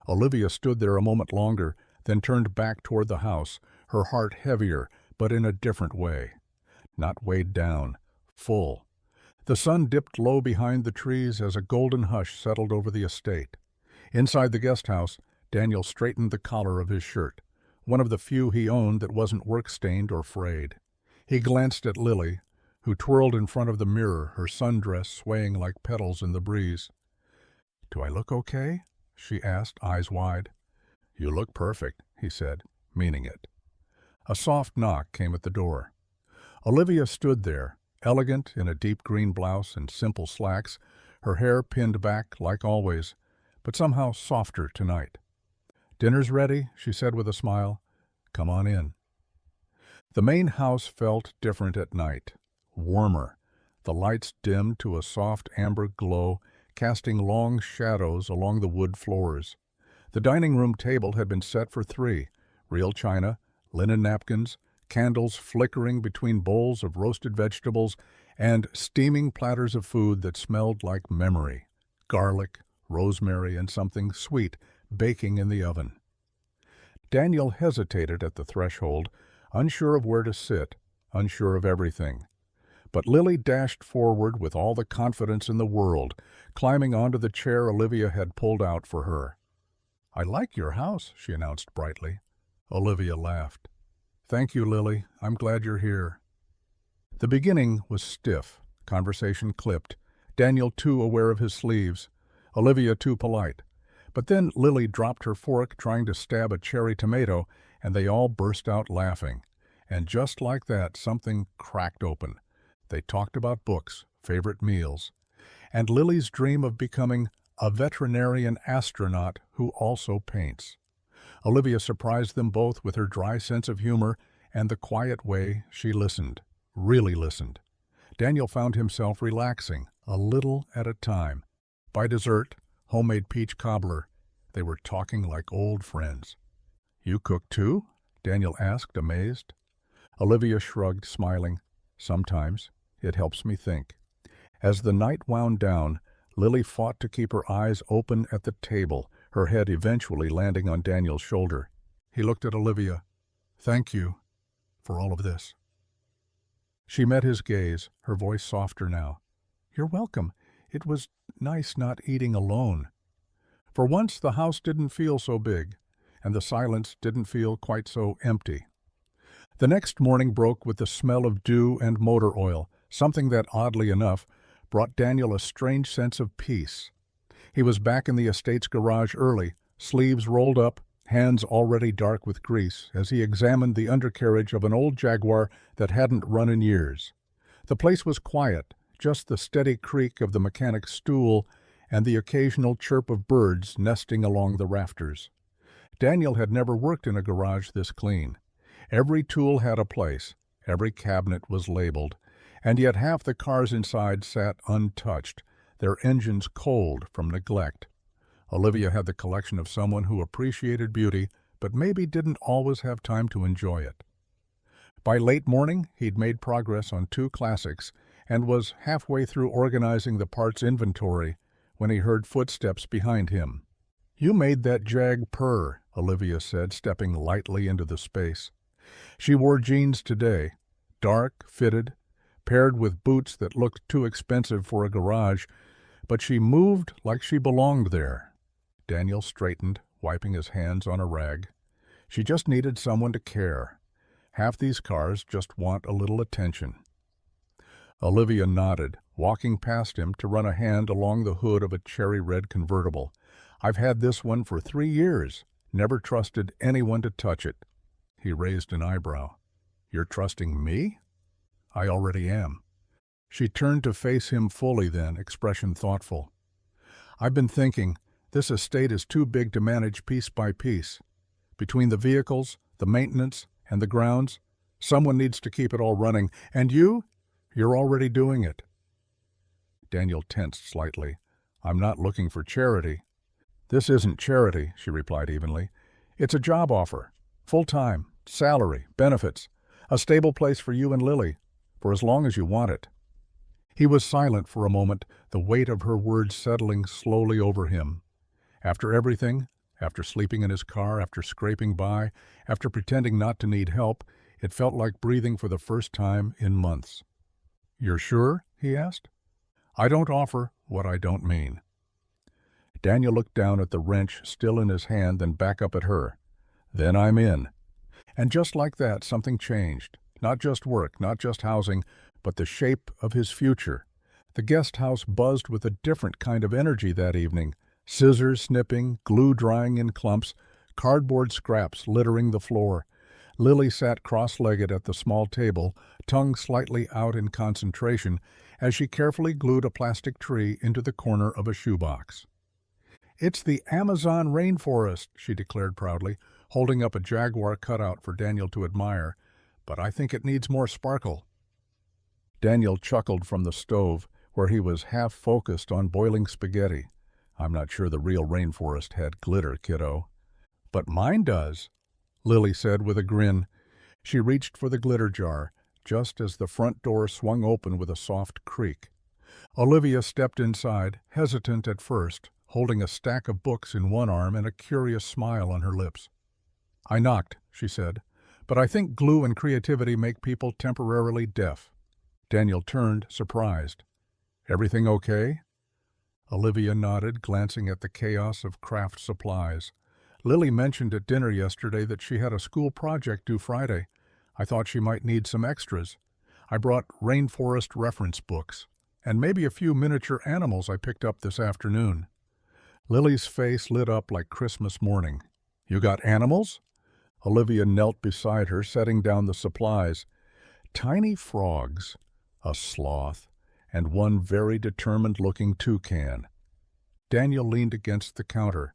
Olivia stood there a moment longer, then turned back toward the house, her heart heavier, but in a different way. Not weighed down, full. The sun dipped low behind the trees as a golden hush settled over the estate. Inside the guest house, Daniel straightened the collar of his shirt, one of the few he owned that wasn't work-stained or frayed. He glanced at Lily, who twirled in front of the mirror, her sundress swaying like petals in the breeze. "Do I look okay?" she asked, eyes wide. "You look perfect," he said, meaning it. A soft knock came at the door. Olivia stood there, elegant in a deep green blouse and simple slacks, her hair pinned back like always, but somehow softer tonight. "Dinner's ready," she said with a smile. "Come on in." The main house felt different at night, warmer. The lights dimmed to a soft amber glow, casting long shadows along the wood floors. The dining room table had been set for 3, real china, linen napkins, candles flickering between bowls of roasted vegetables, and steaming platters of food that smelled like memory, garlic, rosemary, and something sweet baking in the oven. Daniel hesitated at the threshold, unsure of where to sit, unsure of everything. But Lily dashed forward with all the confidence in the world, climbing onto the chair Olivia had pulled out for her. "I like your house," she announced brightly. Olivia laughed. "Thank you, Lily. I'm glad you're here." The beginning was stiff, conversation clipped, Daniel too aware of his sleeves, Olivia too polite. But then Lily dropped her fork trying to stab a cherry tomato, and they all burst out laughing. And just like that, something cracked open. They talked about books, favorite meals, and Lily's dream of becoming a veterinarian astronaut who also paints. Olivia surprised them both with her dry sense of humor and the quiet way she listened, really listened. Daniel found himself relaxing, a little at a time. By dessert, homemade peach cobbler, they were talking like old friends. "You cook too?" Daniel asked, amazed. Olivia shrugged, smiling. "Sometimes. It helps me think." As the night wound down, Lily fought to keep her eyes open at the table, her head eventually landing on Daniel's shoulder. He looked at Olivia. "Thank you for all of this." She met his gaze, her voice softer now. "You're welcome. It was nice not eating alone." For once the house didn't feel so big, and the silence didn't feel quite so empty. The next morning broke with the smell of dew and motor oil, something that, oddly enough, brought Daniel a strange sense of peace. He was back in the estate's garage early, sleeves rolled up, hands already dark with grease, as he examined the undercarriage of an old Jaguar that hadn't run in years. The place was quiet, just the steady creak of the mechanic's stool and the occasional chirp of birds nesting along the rafters. Daniel had never worked in a garage this clean. Every tool had a place, every cabinet was labeled, and yet half the cars inside sat untouched, their engines cold from neglect. Olivia had the collection of someone who appreciated beauty, but maybe didn't always have time to enjoy it. By late morning, he'd made progress on 2 classics and was halfway through organizing the parts inventory when he heard footsteps behind him. "You made that Jag purr," Olivia said, stepping lightly into the space. She wore jeans today, dark, fitted, paired with boots that looked too expensive for a garage, but she moved like she belonged there. Daniel straightened, wiping his hands on a rag. She just needed someone to care. Half these cars just want a little attention. Olivia nodded, walking past him to run a hand along the hood of a cherry-red convertible. "I've had this one for 3 years. Never trusted anyone to touch it." He raised an eyebrow. "You're trusting me?" "I already am." She turned to face him fully then, expression thoughtful. "I've been thinking, this estate is too big to manage piece by piece. Between the vehicles, the maintenance, and the grounds, someone needs to keep it all running. And you're already doing it." Daniel tensed slightly. "I'm not looking for charity." "This isn't charity," she replied evenly. "It's a job offer. Full-time, salary, benefits, a stable place for you and Lily, for as long as you want it." He was silent for a moment, the weight of her words settling slowly over him. After everything, after sleeping in his car, after scraping by, after pretending not to need help, it felt like breathing for the first time in months. "You're sure?" he asked. "I don't offer what I don't mean." Daniel looked down at the wrench still in his hand, then back up at her. "Then I'm in." And just like that, something changed. Not just work, not just housing, but the shape of his future. The guest house buzzed with a different kind of energy that evening. Scissors snipping, glue drying in clumps, cardboard scraps littering the floor. Lily sat cross-legged at the small table, tongue slightly out in concentration, as she carefully glued a plastic tree into the corner of a shoebox. "It's the Amazon rainforest," she declared proudly, holding up a Jaguar cutout for Daniel to admire, "but I think it needs more sparkle." Daniel chuckled from the stove, where he was half-focused on boiling spaghetti. "I'm not sure the real rainforest had glitter, kiddo." "But mine does," Lily said with a grin. She reached for the glitter jar, just as the front door swung open with a soft creak. Olivia stepped inside, hesitant at first, holding a stack of books in one arm and a curious smile on her lips. "I knocked," she said, "but I think glue and creativity make people temporarily deaf." Daniel turned, surprised. "Everything okay?" Olivia nodded, glancing at the chaos of craft supplies. "Lily mentioned at dinner yesterday that she had a school project due Friday. I thought she might need some extras. I brought rainforest reference books, and maybe a few miniature animals I picked up this afternoon." Lily's face lit up like Christmas morning. "You got animals?" Olivia knelt beside her, setting down the supplies. Tiny frogs, a sloth, and one very determined-looking toucan. Daniel leaned against the counter,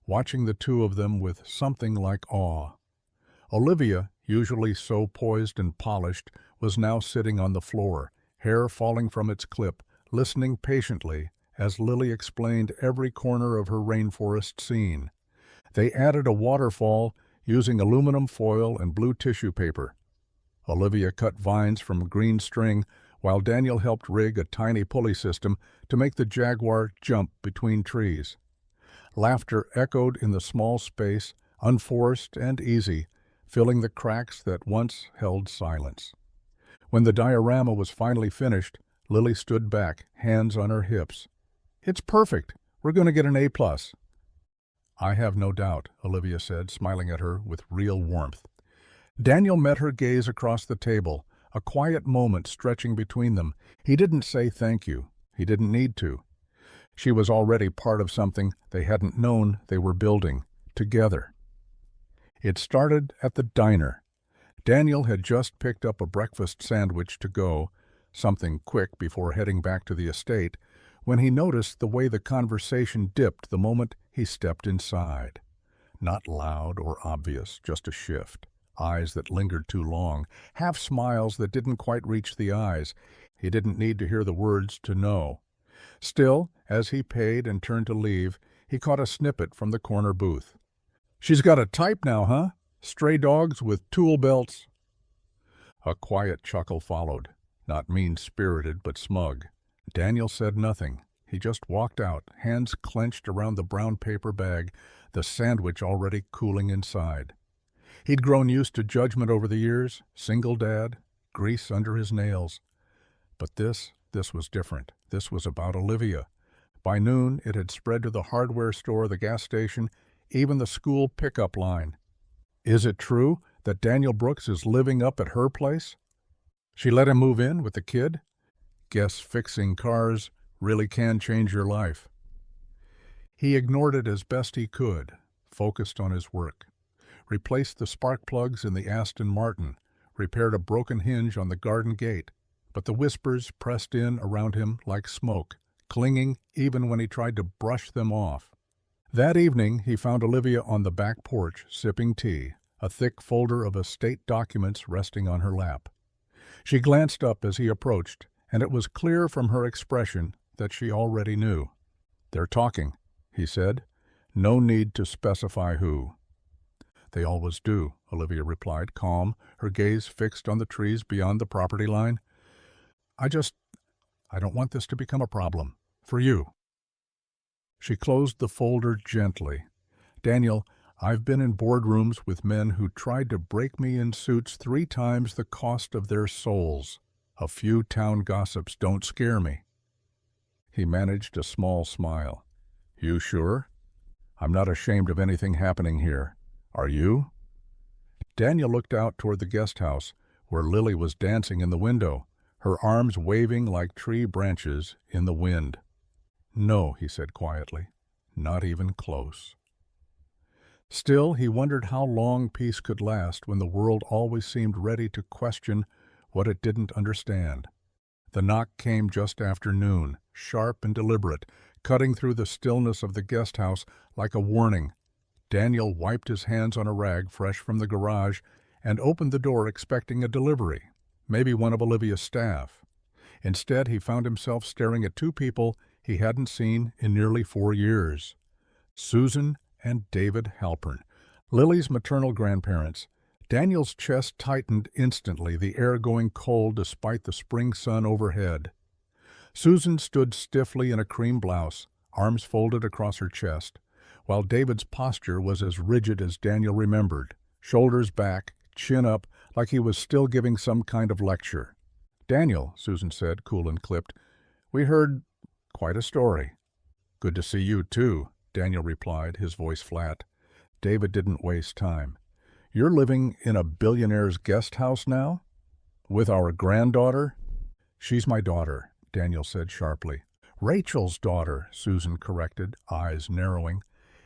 watching the two of them with something like awe. Olivia, usually so poised and polished, was now sitting on the floor, hair falling from its clip, listening patiently as Lily explained every corner of her rainforest scene. They added a waterfall using aluminum foil and blue tissue paper. Olivia cut vines from green string, while Daniel helped rig a tiny pulley system to make the Jaguar jump between trees. Laughter echoed in the small space, unforced and easy, filling the cracks that once held silence. When the diorama was finally finished, Lily stood back, hands on her hips. "It's perfect. We're going to get an A+. "I have no doubt," Olivia said, smiling at her with real warmth. Daniel met her gaze across the table, a quiet moment stretching between them. He didn't say thank you. He didn't need to. She was already part of something they hadn't known they were building, together. It started at the diner. Daniel had just picked up a breakfast sandwich to go, something quick before heading back to the estate, when he noticed the way the conversation dipped the moment he stepped inside. Not loud or obvious, just a shift. Eyes that lingered too long, half smiles that didn't quite reach the eyes. He didn't need to hear the words to know. Still, as he paid and turned to leave, he caught a snippet from the corner booth. "She's got a type now, huh? Stray dogs with tool belts." A quiet chuckle followed, not mean-spirited but smug. Daniel said nothing. He just walked out, hands clenched around the brown paper bag, the sandwich already cooling inside. He'd grown used to judgment over the years, single dad, grease under his nails. But this was different. This was about Olivia. By noon, it had spread to the hardware store, the gas station, even the school pickup line. Is it true that Daniel Brooks is living up at her place? She let him move in with the kid? Guess fixing cars really can change your life. He ignored it as best he could, focused on his work. Replaced the spark plugs in the Aston Martin, repaired a broken hinge on the garden gate, but the whispers pressed in around him like smoke, clinging even when he tried to brush them off. That evening he found Olivia on the back porch, sipping tea, a thick folder of estate documents resting on her lap. She glanced up as he approached, and it was clear from her expression that she already knew. "They're talking," he said. "No need to specify who." "They always do," Olivia replied, calm, her gaze fixed on the trees beyond the property line. I don't want this to become a problem. For you." She closed the folder gently. "Daniel, I've been in boardrooms with men who tried to break me in suits 3 times the cost of their souls. A few town gossips don't scare me." He managed a small smile. "You sure? I'm not ashamed of anything happening here. Are you?" Daniel looked out toward the guest house, where Lily was dancing in the window, her arms waving like tree branches in the wind. "No," he said quietly, "not even close." Still, he wondered how long peace could last when the world always seemed ready to question what it didn't understand. The knock came just after noon, sharp and deliberate, cutting through the stillness of the guest house like a warning. Daniel wiped his hands on a rag fresh from the garage and opened the door expecting a delivery, maybe one of Olivia's staff. Instead, he found himself staring at 2 people he hadn't seen in nearly 4 years. Susan and David Halpern, Lily's maternal grandparents. Daniel's chest tightened instantly, the air going cold despite the spring sun overhead. Susan stood stiffly in a cream blouse, arms folded across her chest, while David's posture was as rigid as Daniel remembered, shoulders back, chin up, like he was still giving some kind of lecture. "Daniel," Susan said, cool and clipped, "we heard quite a story." "Good to see you, too," Daniel replied, his voice flat. David didn't waste time. "You're living in a billionaire's guest house now? With our granddaughter?" "She's my daughter," Daniel said sharply. "Rachel's daughter," Susan corrected, eyes narrowing.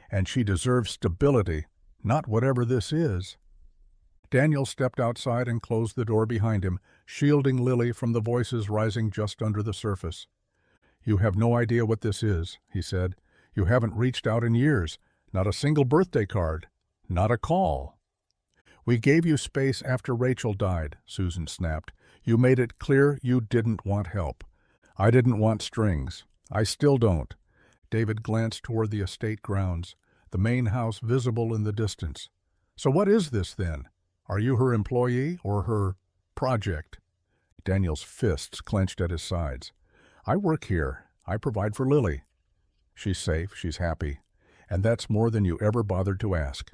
"And she deserves stability, not whatever this is." Daniel stepped outside and closed the door behind him, shielding Lily from the voices rising just under the surface. "You have no idea what this is," he said. "You haven't reached out in years. Not a single birthday card. Not a call." "We gave you space after Rachel died," Susan snapped. "You made it clear you didn't want help. I didn't want strings. I still don't." David glanced toward the estate grounds, the main house visible in the distance. "So what is this, then? Are you her employee or her project?" Daniel's fists clenched at his sides. "I work here. I provide for Lily. She's safe. She's happy. And that's more than you ever bothered to ask.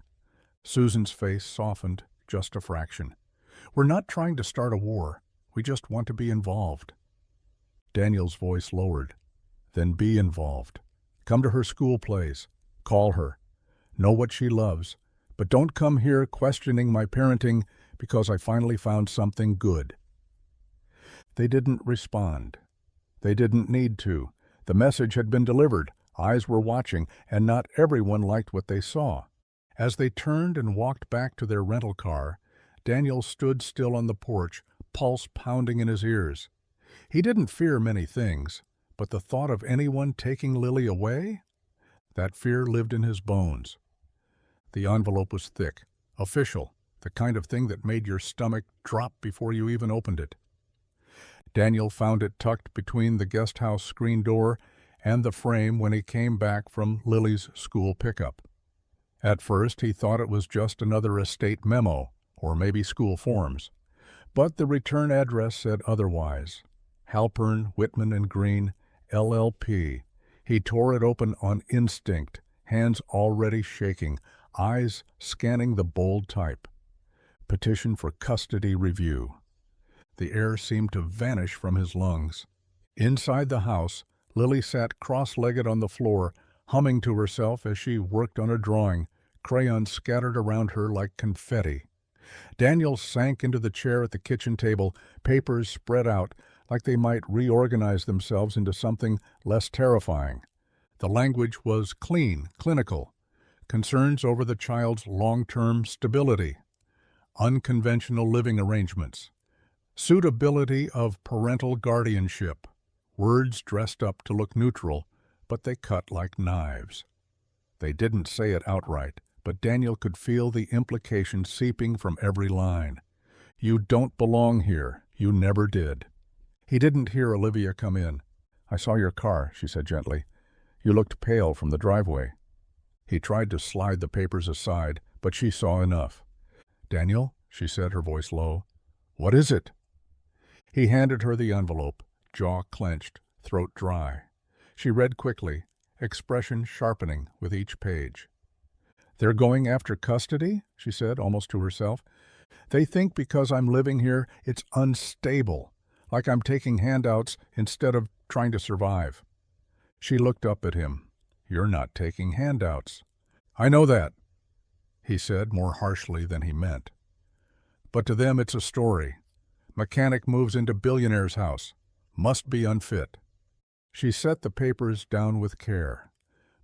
Susan's face softened just a fraction. We're not trying to start a war. We just want to be involved. Daniel's voice lowered. Then be involved. Come to her school plays. Call her. Know what she loves. But don't come here questioning my parenting because I finally found something good. They didn't respond. They didn't need to. The message had been delivered. Eyes were watching, and not everyone liked what they saw. As they turned and walked back to their rental car, Daniel stood still on the porch, pulse pounding in his ears. He didn't fear many things, but the thought of anyone taking Lily away? That fear lived in his bones. The envelope was thick, official, the kind of thing that made your stomach drop before you even opened it. Daniel found it tucked between the guest house screen door and the frame when he came back from Lily's school pickup. At first, he thought it was just another estate memo, or maybe school forms. But the return address said otherwise. Halpern, Whitman and Green, LLP. He tore it open on instinct, hands already shaking, eyes scanning the bold type. Petition for custody review. The air seemed to vanish from his lungs. Inside the house, Lily sat cross-legged on the floor, humming to herself as she worked on a drawing, crayons scattered around her like confetti. Daniel sank into the chair at the kitchen table, papers spread out, like they might reorganize themselves into something less terrifying. The language was clean, clinical. Concerns over the child's long-term stability. Unconventional living arrangements. Suitability of parental guardianship. Words dressed up to look neutral, but they cut like knives. They didn't say it outright, but Daniel could feel the implication seeping from every line. You don't belong here. You never did. He didn't hear Olivia come in. I saw your car, she said gently. You looked pale from the driveway. He tried to slide the papers aside, but she saw enough. Daniel, she said, her voice low. What is it? He handed her the envelope, jaw clenched, throat dry. She read quickly, expression sharpening with each page. They're going after custody, she said, almost to herself. They think because I'm living here, it's unstable, like I'm taking handouts instead of trying to survive. She looked up at him. You're not taking handouts. I know that, he said more harshly than he meant. But to them it's a story. Mechanic moves into billionaire's house. Must be unfit. She set the papers down with care.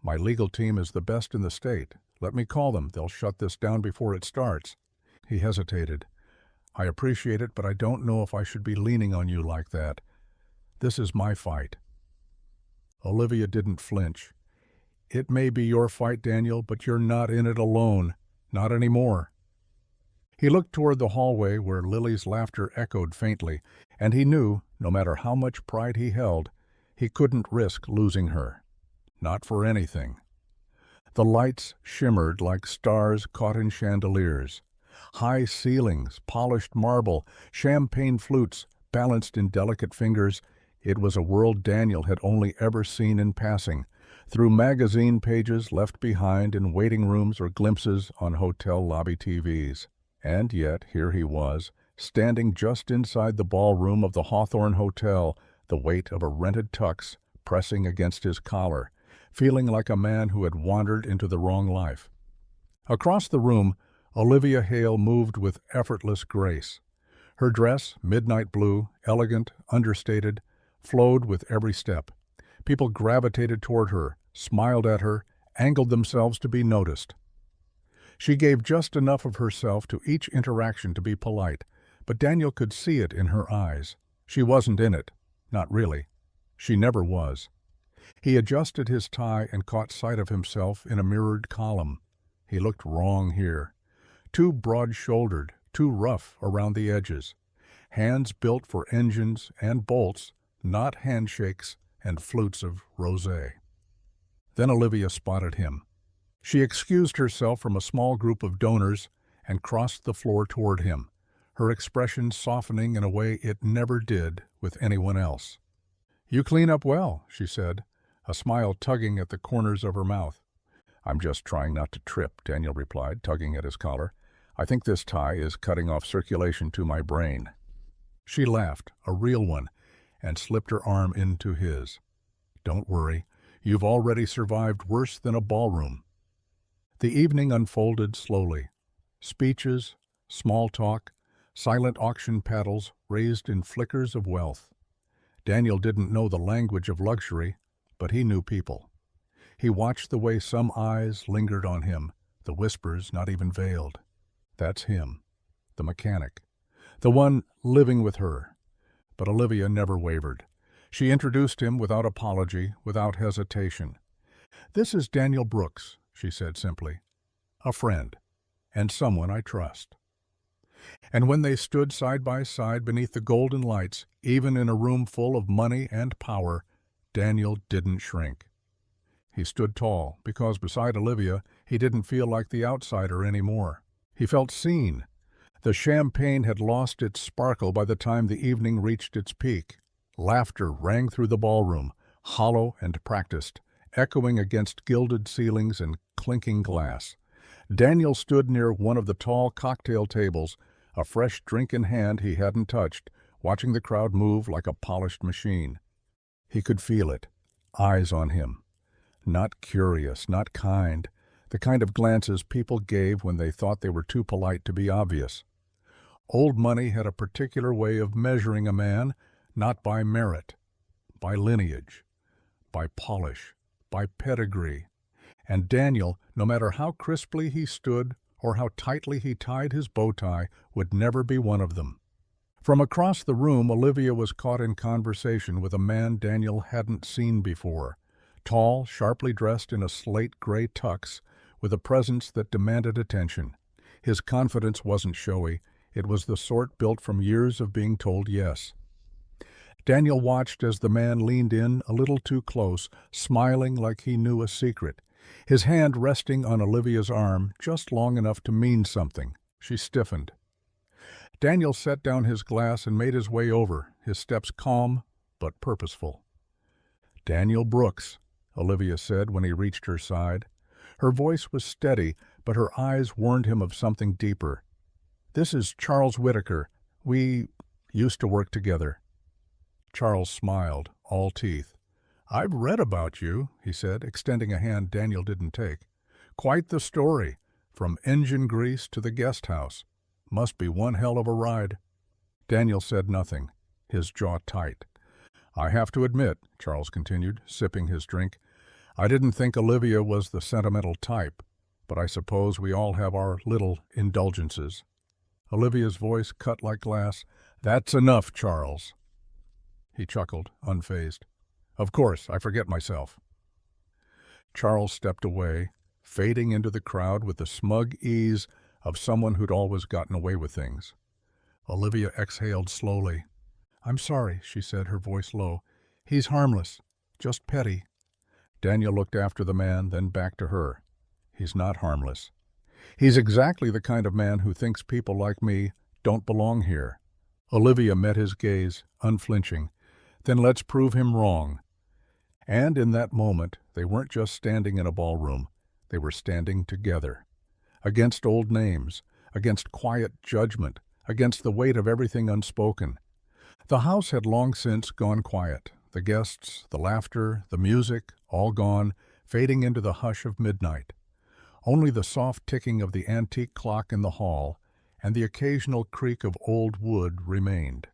My legal team is the best in the state. Let me call them. They'll shut this down before it starts. He hesitated. I appreciate it, but I don't know if I should be leaning on you like that. This is my fight. Olivia didn't flinch. It may be your fight, Daniel, but you're not in it alone. Not anymore. He looked toward the hallway where Lily's laughter echoed faintly, and he knew, no matter how much pride he held, he couldn't risk losing her. Not for anything. The lights shimmered like stars caught in chandeliers. High ceilings, polished marble, champagne flutes balanced in delicate fingers. It was a world Daniel had only ever seen in passing, through magazine pages left behind in waiting rooms or glimpses on hotel lobby TVs. And yet here he was, standing just inside the ballroom of the Hawthorne Hotel, the weight of a rented tux pressing against his collar, feeling like a man who had wandered into the wrong life. Across the room, Olivia Hale moved with effortless grace. Her dress, midnight blue, elegant, understated, flowed with every step. People gravitated toward her, smiled at her, angled themselves to be noticed. She gave just enough of herself to each interaction to be polite, but Daniel could see it in her eyes. She wasn't in it. Not really. She never was. He adjusted his tie and caught sight of himself in a mirrored column. He looked wrong here. Too broad-shouldered, too rough around the edges. Hands built for engines and bolts, not handshakes and flutes of rosé. Then Olivia spotted him. She excused herself from a small group of donors and crossed the floor toward him, her expression softening in a way it never did with anyone else. You clean up well, she said, a smile tugging at the corners of her mouth. "I'm just trying not to trip," Daniel replied, tugging at his collar. "I think this tie is cutting off circulation to my brain." She laughed, a real one, and slipped her arm into his. "Don't worry. You've already survived worse than a ballroom." The evening unfolded slowly. Speeches, small talk, silent auction paddles raised in flickers of wealth. Daniel didn't know the language of luxury, but he knew people. He watched the way some eyes lingered on him, the whispers not even veiled. That's him, the mechanic, the one living with her. But Olivia never wavered. She introduced him without apology, without hesitation. "This is Daniel Brooks," she said simply. "A friend, and someone I trust." And when they stood side by side beneath the golden lights, even in a room full of money and power, Daniel didn't shrink. He stood tall, because beside Olivia, he didn't feel like the outsider anymore. He felt seen. The champagne had lost its sparkle by the time the evening reached its peak. Laughter rang through the ballroom, hollow and practiced, echoing against gilded ceilings and clinking glass. Daniel stood near one of the tall cocktail tables, a fresh drink in hand he hadn't touched, watching the crowd move like a polished machine. He could feel it, eyes on him. Not curious, not kind, the kind of glances people gave when they thought they were too polite to be obvious. Old money had a particular way of measuring a man, not by merit, by lineage, by polish, by pedigree. And Daniel, no matter how crisply he stood or how tightly he tied his bow tie, would never be one of them. From across the room, Olivia was caught in conversation with a man Daniel hadn't seen before. Tall, sharply dressed in a slate-gray tux, with a presence that demanded attention. His confidence wasn't showy. It was the sort built from years of being told yes. Daniel watched as the man leaned in a little too close, smiling like he knew a secret. His hand resting on Olivia's arm just long enough to mean something. She stiffened. Daniel set down his glass and made his way over, his steps calm but purposeful. "Daniel Brooks," Olivia said when he reached her side. Her voice was steady, but her eyes warned him of something deeper. "This is Charles Whitaker. We used to work together." Charles smiled, all teeth. "I've read about you," he said, extending a hand Daniel didn't take. "Quite the story, from engine grease to the guest house. Must be one hell of a ride." Daniel said nothing, his jaw tight. "I have to admit," Charles continued, sipping his drink, "I didn't think Olivia was the sentimental type, but I suppose we all have our little indulgences." Olivia's voice cut like glass. "That's enough, Charles." He chuckled, unfazed. "Of course, I forget myself." Charles stepped away, fading into the crowd with the smug ease of someone who'd always gotten away with things. Olivia exhaled slowly. "I'm sorry," she said, her voice low. "He's harmless, just petty." Daniel looked after the man, then back to her. "He's not harmless. He's exactly the kind of man who thinks people like me don't belong here." Olivia met his gaze, unflinching. "Then let's prove him wrong." And in that moment, they weren't just standing in a ballroom. They were standing together. Against old names, against quiet judgment, against the weight of everything unspoken. The house had long since gone quiet. The guests, the laughter, the music, all gone, fading into the hush of midnight. Only the soft ticking of the antique clock in the hall and the occasional creak of old wood remained.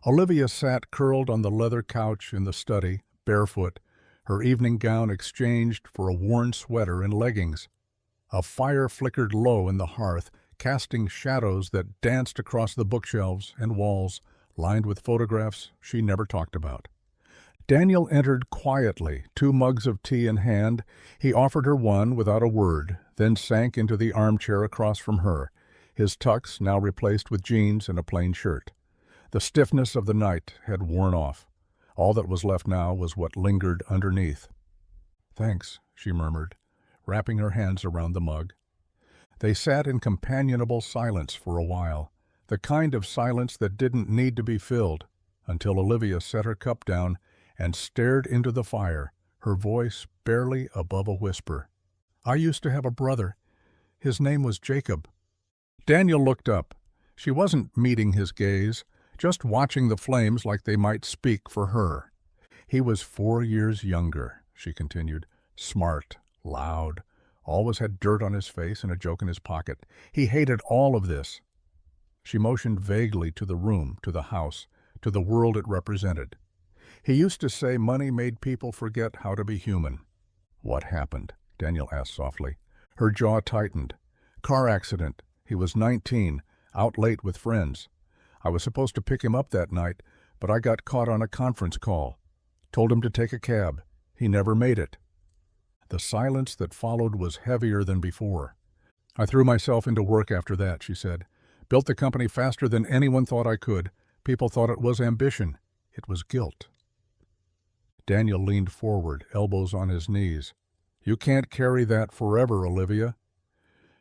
Olivia sat curled on the leather couch in the study, barefoot, her evening gown exchanged for a worn sweater and leggings. A fire flickered low in the hearth, casting shadows that danced across the bookshelves and walls, lined with photographs she never talked about. Daniel entered quietly, 2 mugs of tea in hand. He offered her one without a word, then sank into the armchair across from her, his tux now replaced with jeans and a plain shirt. The stiffness of the night had worn off. All that was left now was what lingered underneath. "Thanks," she murmured, wrapping her hands around the mug. They sat in companionable silence for a while, the kind of silence that didn't need to be filled, until Olivia set her cup down and stared into the fire, her voice barely above a whisper. I used to have a brother. His name was Jacob." Daniel looked up. She wasn't meeting his gaze, just watching the flames like they might speak for her. "He was 4 years younger," she continued. "Smart, loud, always had dirt on his face and a joke in his pocket. He hated all of this." She motioned vaguely to the room, to the house, to the world it represented. "He used to say money made people forget how to be human." "What happened?" Daniel asked softly. Her jaw tightened. "Car accident. He was 19, out late with friends. I was supposed to pick him up that night, but I got caught on a conference call. Told him to take a cab. He never made it." The silence that followed was heavier than before. "I threw myself into work after that," she said. "Built the company faster than anyone thought I could. People thought it was ambition. It was guilt." Daniel leaned forward, elbows on his knees. "You can't carry that forever, Olivia."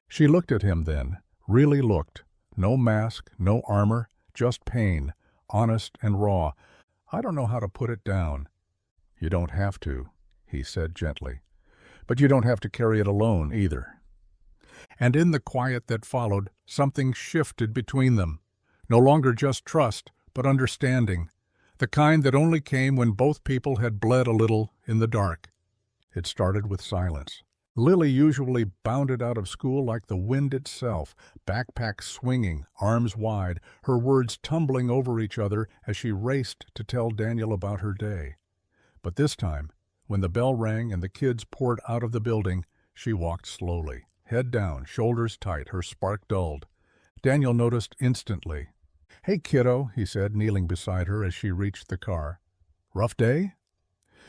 She looked at him then, really looked. No mask, no armor, just pain, honest and raw. "I don't know how to put it down." "You don't have to," he said gently. "But you don't have to carry it alone either." And in the quiet that followed, something shifted between them. No longer just trust, but understanding. The kind that only came when both people had bled a little in the dark. It started with silence. Lily usually bounded out of school like the wind itself, backpack swinging, arms wide, her words tumbling over each other as she raced to tell Daniel about her day. But this time, when the bell rang and the kids poured out of the building, she walked slowly, head down, shoulders tight, her spark dulled. Daniel noticed instantly. "Hey, kiddo," he said, kneeling beside her as she reached the car. "Rough day?"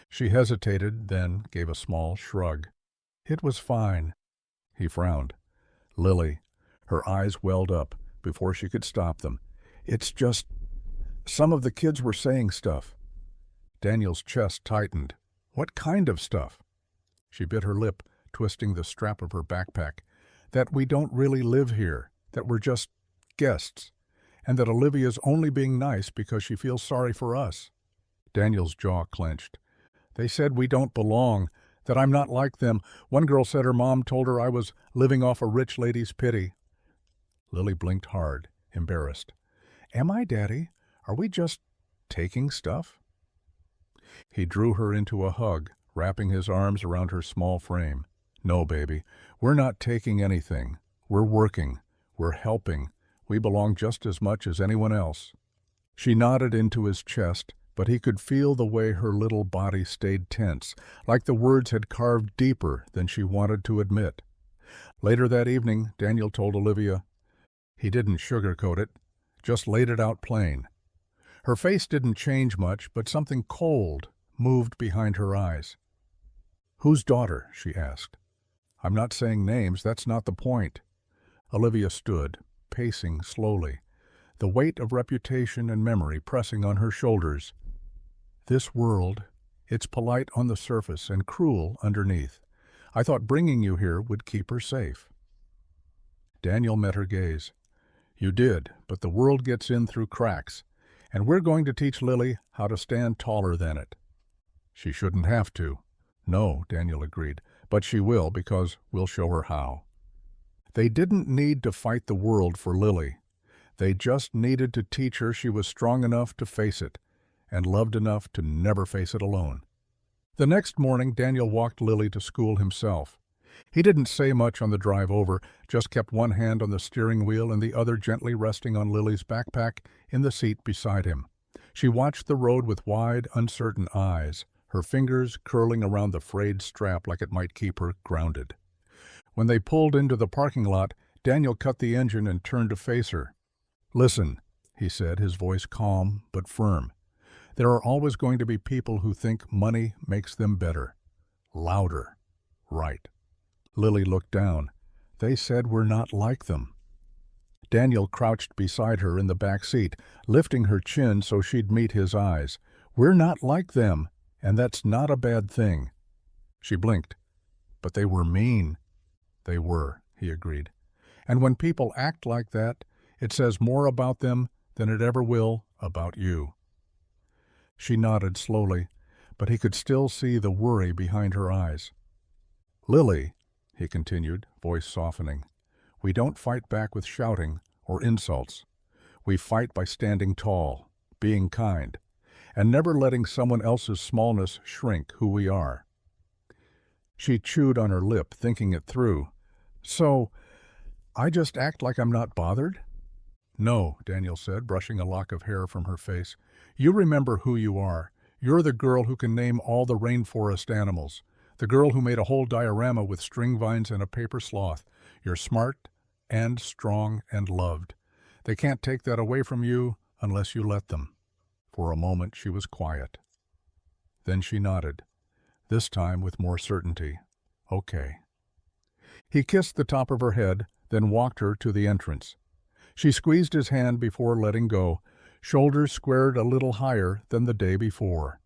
She hesitated, then gave a small shrug. "It was fine." He frowned. "Lily," her eyes welled up before she could stop them. "It's just, some of the kids were saying stuff." Daniel's chest tightened. "What kind of stuff?" She bit her lip, twisting the strap of her backpack. "That we don't really live here, that we're just guests, and that Olivia's only being nice because she feels sorry for us." Daniel's jaw clenched. "They said we don't belong, that I'm not like them. One girl said her mom told her I was living off a rich lady's pity." Lily blinked hard, embarrassed. "Am I, Daddy? Are we just taking stuff?" He drew her into a hug, wrapping his arms around her small frame. "No, baby, we're not taking anything. We're working. We're helping. We belong just as much as anyone else." She nodded into his chest, but he could feel the way her little body stayed tense, like the words had carved deeper than she wanted to admit. Later that evening, Daniel told Olivia. He didn't sugarcoat it, just laid it out plain. Her face didn't change much, but something cold moved behind her eyes. "Whose daughter?" she asked. "I'm not saying names, that's not the point." Olivia stood, pacing slowly, the weight of reputation and memory pressing on her shoulders. "This world, it's polite on the surface and cruel underneath. I thought bringing you here would keep her safe." Daniel met her gaze. "You did, but the world gets in through cracks, and we're going to teach Lily how to stand taller than it." "She shouldn't have to." "No," Daniel agreed, "but she will because we'll show her how." They didn't need to fight the world for Lily. They just needed to teach her she was strong enough to face it, and loved enough to never face it alone. The next morning, Daniel walked Lily to school himself. He didn't say much on the drive over, just kept one hand on the steering wheel and the other gently resting on Lily's backpack in the seat beside him. She watched the road with wide, uncertain eyes, her fingers curling around the frayed strap like it might keep her grounded. When they pulled into the parking lot, Daniel cut the engine and turned to face her. "Listen," he said, his voice calm but firm. "There are always going to be people who think money makes them better. Louder. Right." Lily looked down. "They said we're not like them." Daniel crouched beside her in the back seat, lifting her chin so she'd meet his eyes. "We're not like them, and that's not a bad thing." She blinked. "But they were mean." "They were," he agreed. "And when people act like that, it says more about them than it ever will about you." She nodded slowly, but he could still see the worry behind her eyes. "Lily," he continued, voice softening. We don't fight back with shouting or insults. We fight by standing tall, being kind, and never letting someone else's smallness shrink who we are. She chewed on her lip, thinking it through. So, I just act like I'm not bothered? No, Daniel said, brushing a lock of hair from her face. You remember who you are. You're the girl who can name all the rainforest animals. The girl who made a whole diorama with string vines and a paper sloth. You're smart and strong and loved. They can't take that away from you unless you let them. For a moment she was quiet. Then she nodded, this time with more certainty. Okay. He kissed the top of her head, then walked her to the entrance. She squeezed his hand before letting go, shoulders squared a little higher than the day before.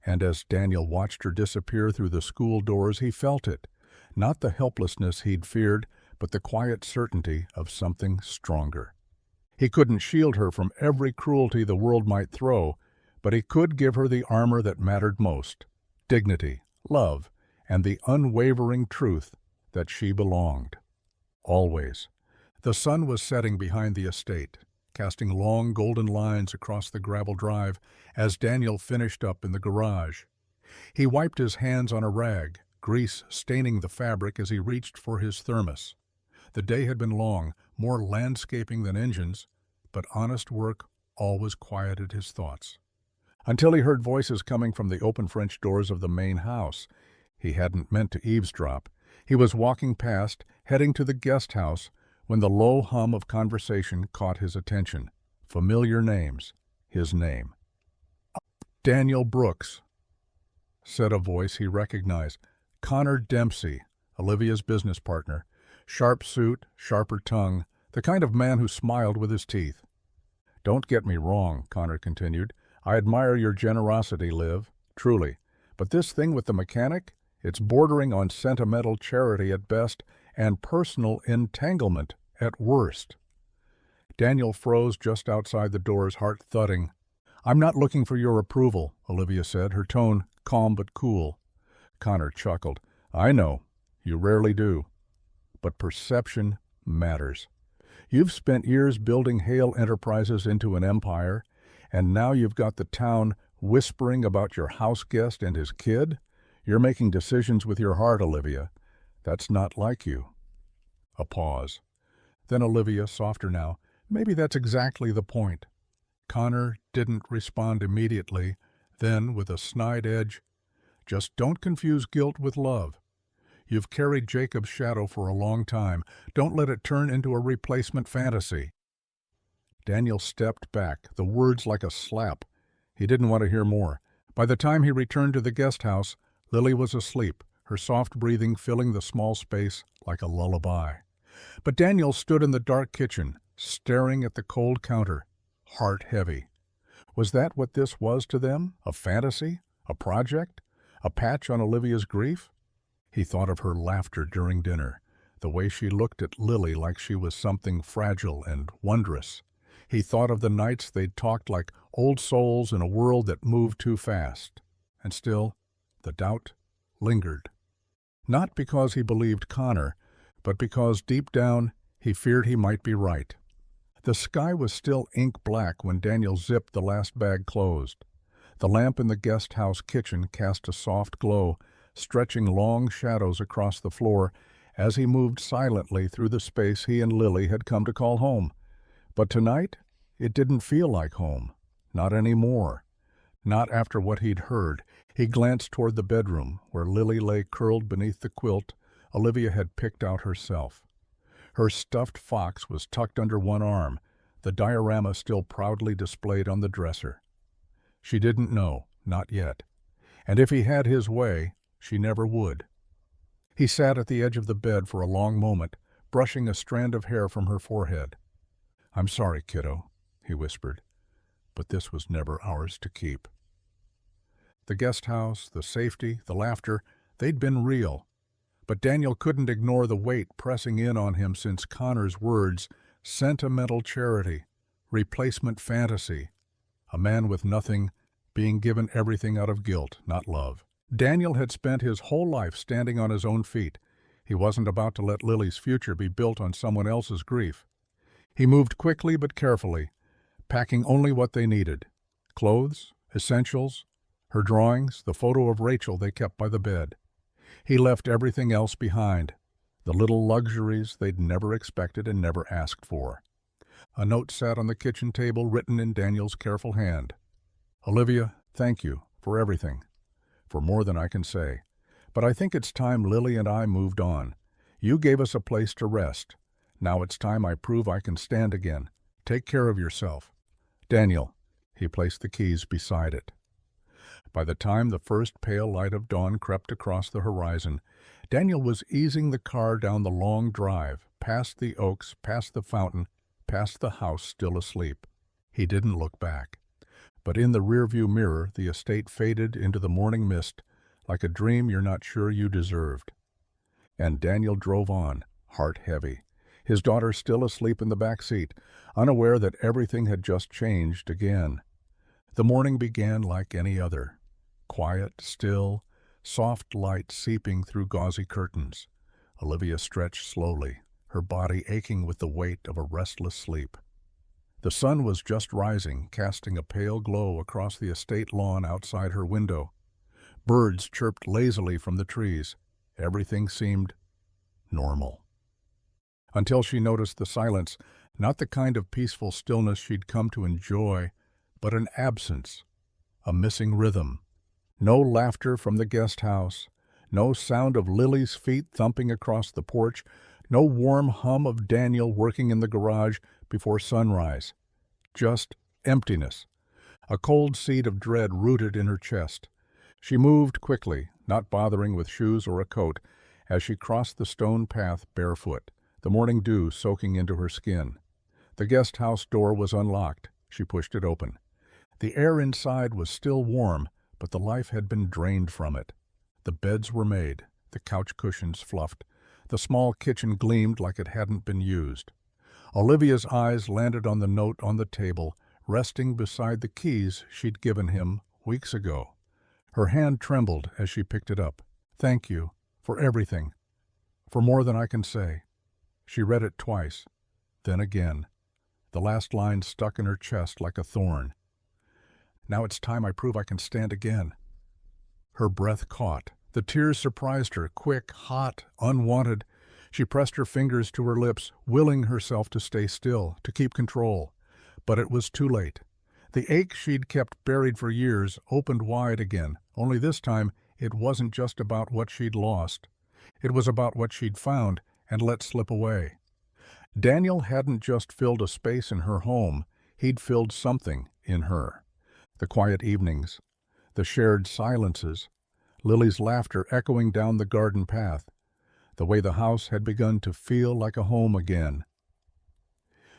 And as Daniel watched her disappear through the school doors, he felt it, not the helplessness he'd feared, but the quiet certainty of something stronger. He couldn't shield her from every cruelty the world might throw, but he could give her the armor that mattered most, dignity, love, and the unwavering truth that she belonged. Always. The sun was setting behind the estate, casting long golden lines across the gravel drive as Daniel finished up in the garage. He wiped his hands on a rag, grease staining the fabric as he reached for his thermos. The day had been long, more landscaping than engines, but honest work always quieted his thoughts. Until he heard voices coming from the open French doors of the main house. He hadn't meant to eavesdrop. He was walking past, heading to the guest house, when the low hum of conversation caught his attention. Familiar names. His name. Daniel Brooks, said a voice he recognized. Connor Dempsey, Olivia's business partner. Sharp suit, sharper tongue, the kind of man who smiled with his teeth. Don't get me wrong, Connor continued. I admire your generosity, Liv, truly. But this thing with the mechanic, it's bordering on sentimental charity at best and personal entanglement at worst. Daniel froze just outside the doors, heart thudding. I'm not looking for your approval, Olivia said, her tone calm but cool. Connor chuckled. I know. You rarely do. But perception matters. You've spent years building Hale Enterprises into an empire, and now you've got the town whispering about your house guest and his kid? You're making decisions with your heart, Olivia. That's not like you. A pause. Then Olivia, softer now, maybe that's exactly the point. Connor didn't respond immediately. Then, with a snide edge, just don't confuse guilt with love. You've carried Jacob's shadow for a long time. Don't let it turn into a replacement fantasy. Daniel stepped back, the words like a slap. He didn't want to hear more. By the time he returned to the guest house, Lily was asleep, her soft breathing filling the small space like a lullaby. But Daniel stood in the dark kitchen, staring at the cold counter, heart heavy. Was that what this was to them? A fantasy? A project? A patch on Olivia's grief? He thought of her laughter during dinner, the way she looked at Lily like she was something fragile and wondrous. He thought of the nights they'd talked like old souls in a world that moved too fast. And still, the doubt lingered. Not because he believed Connor, but because deep down he feared he might be right. The sky was still ink black when Daniel zipped the last bag closed. The lamp in the guest house kitchen cast a soft glow, stretching long shadows across the floor as he moved silently through the space he and Lily had come to call home. But tonight, it didn't feel like home. Not anymore. Not after what he'd heard. He glanced toward the bedroom, where Lily lay curled beneath the quilt Olivia had picked out herself. Her stuffed fox was tucked under one arm, the diorama still proudly displayed on the dresser. She didn't know, not yet. And if he had his way, she never would. He sat at the edge of the bed for a long moment, brushing a strand of hair from her forehead. I'm sorry, kiddo, he whispered, but this was never ours to keep. The guest house, the safety, the laughter, they'd been real. But Daniel couldn't ignore the weight pressing in on him since Connor's words, sentimental charity, replacement fantasy, a man with nothing being given everything out of guilt, not love. Daniel had spent his whole life standing on his own feet. He wasn't about to let Lily's future be built on someone else's grief. He moved quickly but carefully, packing only what they needed: clothes, essentials, her drawings, the photo of Rachel they kept by the bed. He left everything else behind, the little luxuries they'd never expected and never asked for. A note sat on the kitchen table, written in Daniel's careful hand. "Olivia, thank you for everything, for more than I can say. But I think it's time Lily and I moved on. You gave us a place to rest. Now it's time I prove I can stand again. Take care of yourself. Daniel." He placed the keys beside it. By the time the first pale light of dawn crept across the horizon, Daniel was easing the car down the long drive, past the oaks, past the fountain, past the house still asleep. He didn't look back. But in the rearview mirror, the estate faded into the morning mist, like a dream you're not sure you deserved. And Daniel drove on, heart heavy, his daughter still asleep in the back seat, unaware that everything had just changed again. The morning began like any other. Quiet, still, soft light seeping through gauzy curtains. Olivia stretched slowly, her body aching with the weight of a restless sleep. The sun was just rising, casting a pale glow across the estate lawn outside her window. Birds chirped lazily from the trees. Everything seemed normal. Until she noticed the silence, not the kind of peaceful stillness she'd come to enjoy, but an absence, a missing rhythm. No laughter from the guest house, no sound of Lily's feet thumping across the porch, no warm hum of Daniel working in the garage before sunrise. Just emptiness. A cold seed of dread rooted in her chest. She moved quickly, not bothering with shoes or a coat, as she crossed the stone path barefoot, the morning dew soaking into her skin. The guest house door was unlocked. She pushed it open. The air inside was still warm, but the life had been drained from it. The beds were made, the couch cushions fluffed, the small kitchen gleamed like it hadn't been used. Olivia's eyes landed on the note on the table, resting beside the keys she'd given him weeks ago. Her hand trembled as she picked it up. "Thank you for everything, for more than I can say." She read it twice, then again. The last line stuck in her chest like a thorn. "Now it's time I prove I can stand again." Her breath caught. The tears surprised her, quick, hot, unwanted. She pressed her fingers to her lips, willing herself to stay still, to keep control. But it was too late. The ache she'd kept buried for years opened wide again, only this time it wasn't just about what she'd lost. It was about what she'd found and let slip away. Daniel hadn't just filled a space in her home, he'd filled something in her. The quiet evenings, the shared silences, Lily's laughter echoing down the garden path, the way the house had begun to feel like a home again.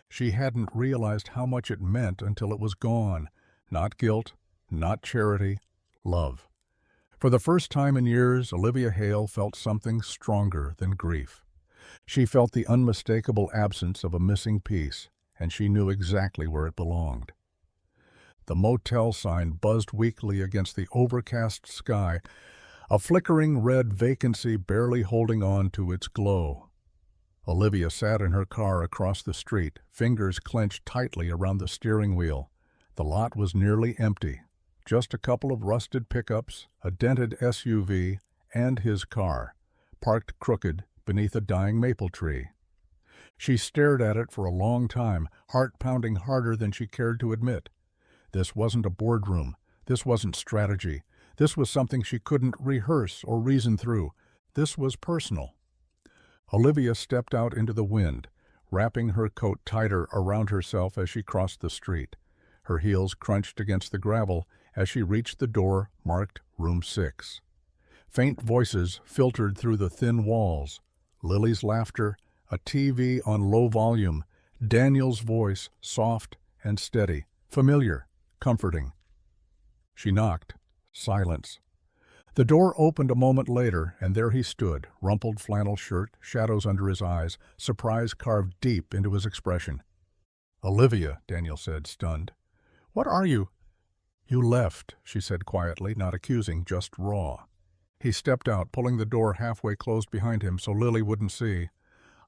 She hadn't realized how much it meant until it was gone. Not guilt, not charity, love. For the first time in years, Olivia Hale felt something stronger than grief. She felt the unmistakable absence of a missing piece, and she knew exactly where it belonged. The motel sign buzzed weakly against the overcast sky, a flickering red vacancy barely holding on to its glow. Olivia sat in her car across the street, fingers clenched tightly around the steering wheel. The lot was nearly empty. Just a couple of rusted pickups, a dented SUV, and his car, parked crooked beneath a dying maple tree. She stared at it for a long time, heart pounding harder than she cared to admit. This wasn't a boardroom. This wasn't strategy. This was something she couldn't rehearse or reason through. This was personal. Olivia stepped out into the wind, wrapping her coat tighter around herself as she crossed the street. Her heels crunched against the gravel as she reached the door marked Room 6. Faint voices filtered through the thin walls. Lily's laughter, a TV on low volume, Daniel's voice, soft and steady, familiar, comforting. She knocked. Silence. The door opened a moment later, and there he stood, rumpled flannel shirt, shadows under his eyes, surprise carved deep into his expression. "Olivia," Daniel said, stunned. "What are you?" "You left," she said quietly, not accusing, just raw. He stepped out, pulling the door halfway closed behind him so Lily wouldn't see.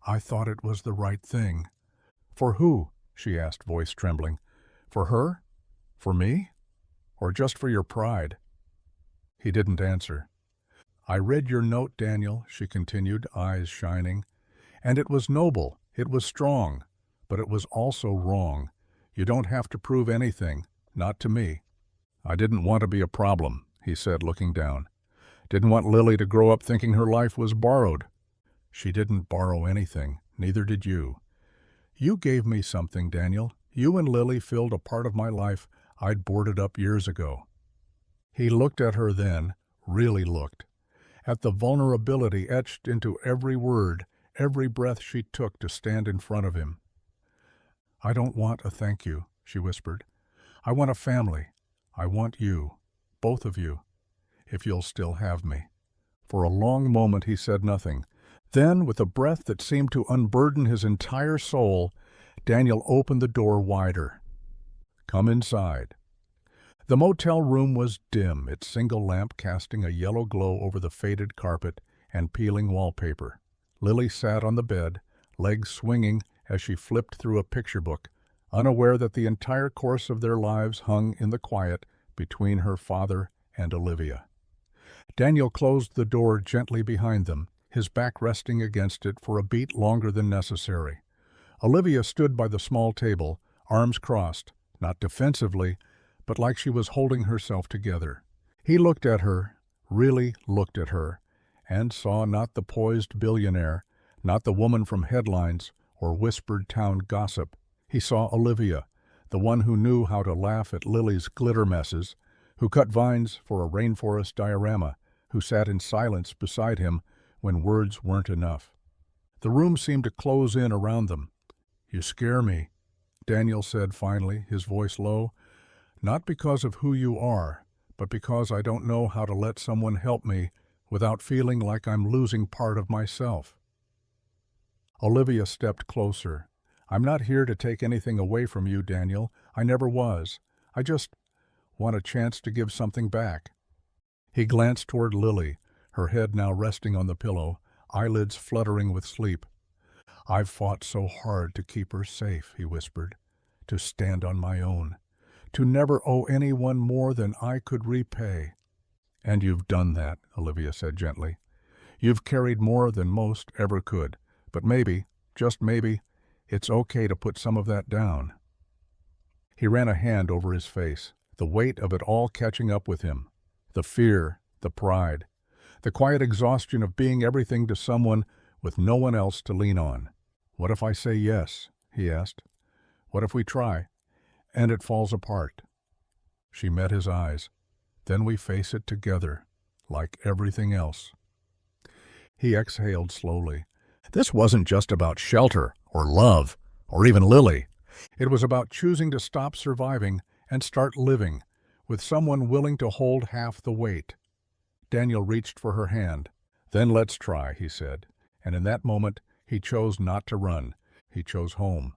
I thought it was the right thing. For who? She asked, voice trembling. For her? For me? Or just for your pride? He didn't answer. I read your note, Daniel, she continued, eyes shining. And it was noble, it was strong, but it was also wrong. You don't have to prove anything, not to me. I didn't want to be a problem, he said, looking down. Didn't want Lily to grow up thinking her life was borrowed. She didn't borrow anything, neither did you. You gave me something, Daniel. You and Lily filled a part of my life I'd boarded up years ago. He looked at her then, really looked, at the vulnerability etched into every word, every breath she took to stand in front of him. I don't want a thank you, she whispered. I want a family. I want you, both of you, if you'll still have me. For a long moment he said nothing. Then, with a breath that seemed to unburden his entire soul, Daniel opened the door wider. Come inside. The motel room was dim, its single lamp casting a yellow glow over the faded carpet and peeling wallpaper. Lily sat on the bed, legs swinging as she flipped through a picture book, unaware that the entire course of their lives hung in the quiet between her father and Olivia. Daniel closed the door gently behind them, his back resting against it for a beat longer than necessary. Olivia stood by the small table, arms crossed, not defensively, but like she was holding herself together. He looked at her, really looked at her, and saw not the poised billionaire, not the woman from headlines or whispered town gossip. He saw Olivia, the one who knew how to laugh at Lily's glitter messes, who cut vines for a rainforest diorama, who sat in silence beside him when words weren't enough. The room seemed to close in around them. You scare me, Daniel said finally, his voice low. Not because of who you are, but because I don't know how to let someone help me without feeling like I'm losing part of myself. Olivia stepped closer. I'm not here to take anything away from you, Daniel. I never was. I just want a chance to give something back. He glanced toward Lily, her head now resting on the pillow, eyelids fluttering with sleep. I've fought so hard to keep her safe, he whispered, to stand on my own, to never owe anyone more than I could repay. And you've done that, Olivia said gently. You've carried more than most ever could, but maybe, just maybe, it's okay to put some of that down. He ran a hand over his face, the weight of it all catching up with him. The fear, the pride, the quiet exhaustion of being everything to someone with no one else to lean on. What if I say yes? He asked. What if we try, and it falls apart? She met his eyes. Then we face it together, like everything else. He exhaled slowly. This wasn't just about shelter, or love, or even Lily. It was about choosing to stop surviving and start living, with someone willing to hold half the weight. Daniel reached for her hand. Then let's try, he said, and in that moment he chose not to run. He chose home.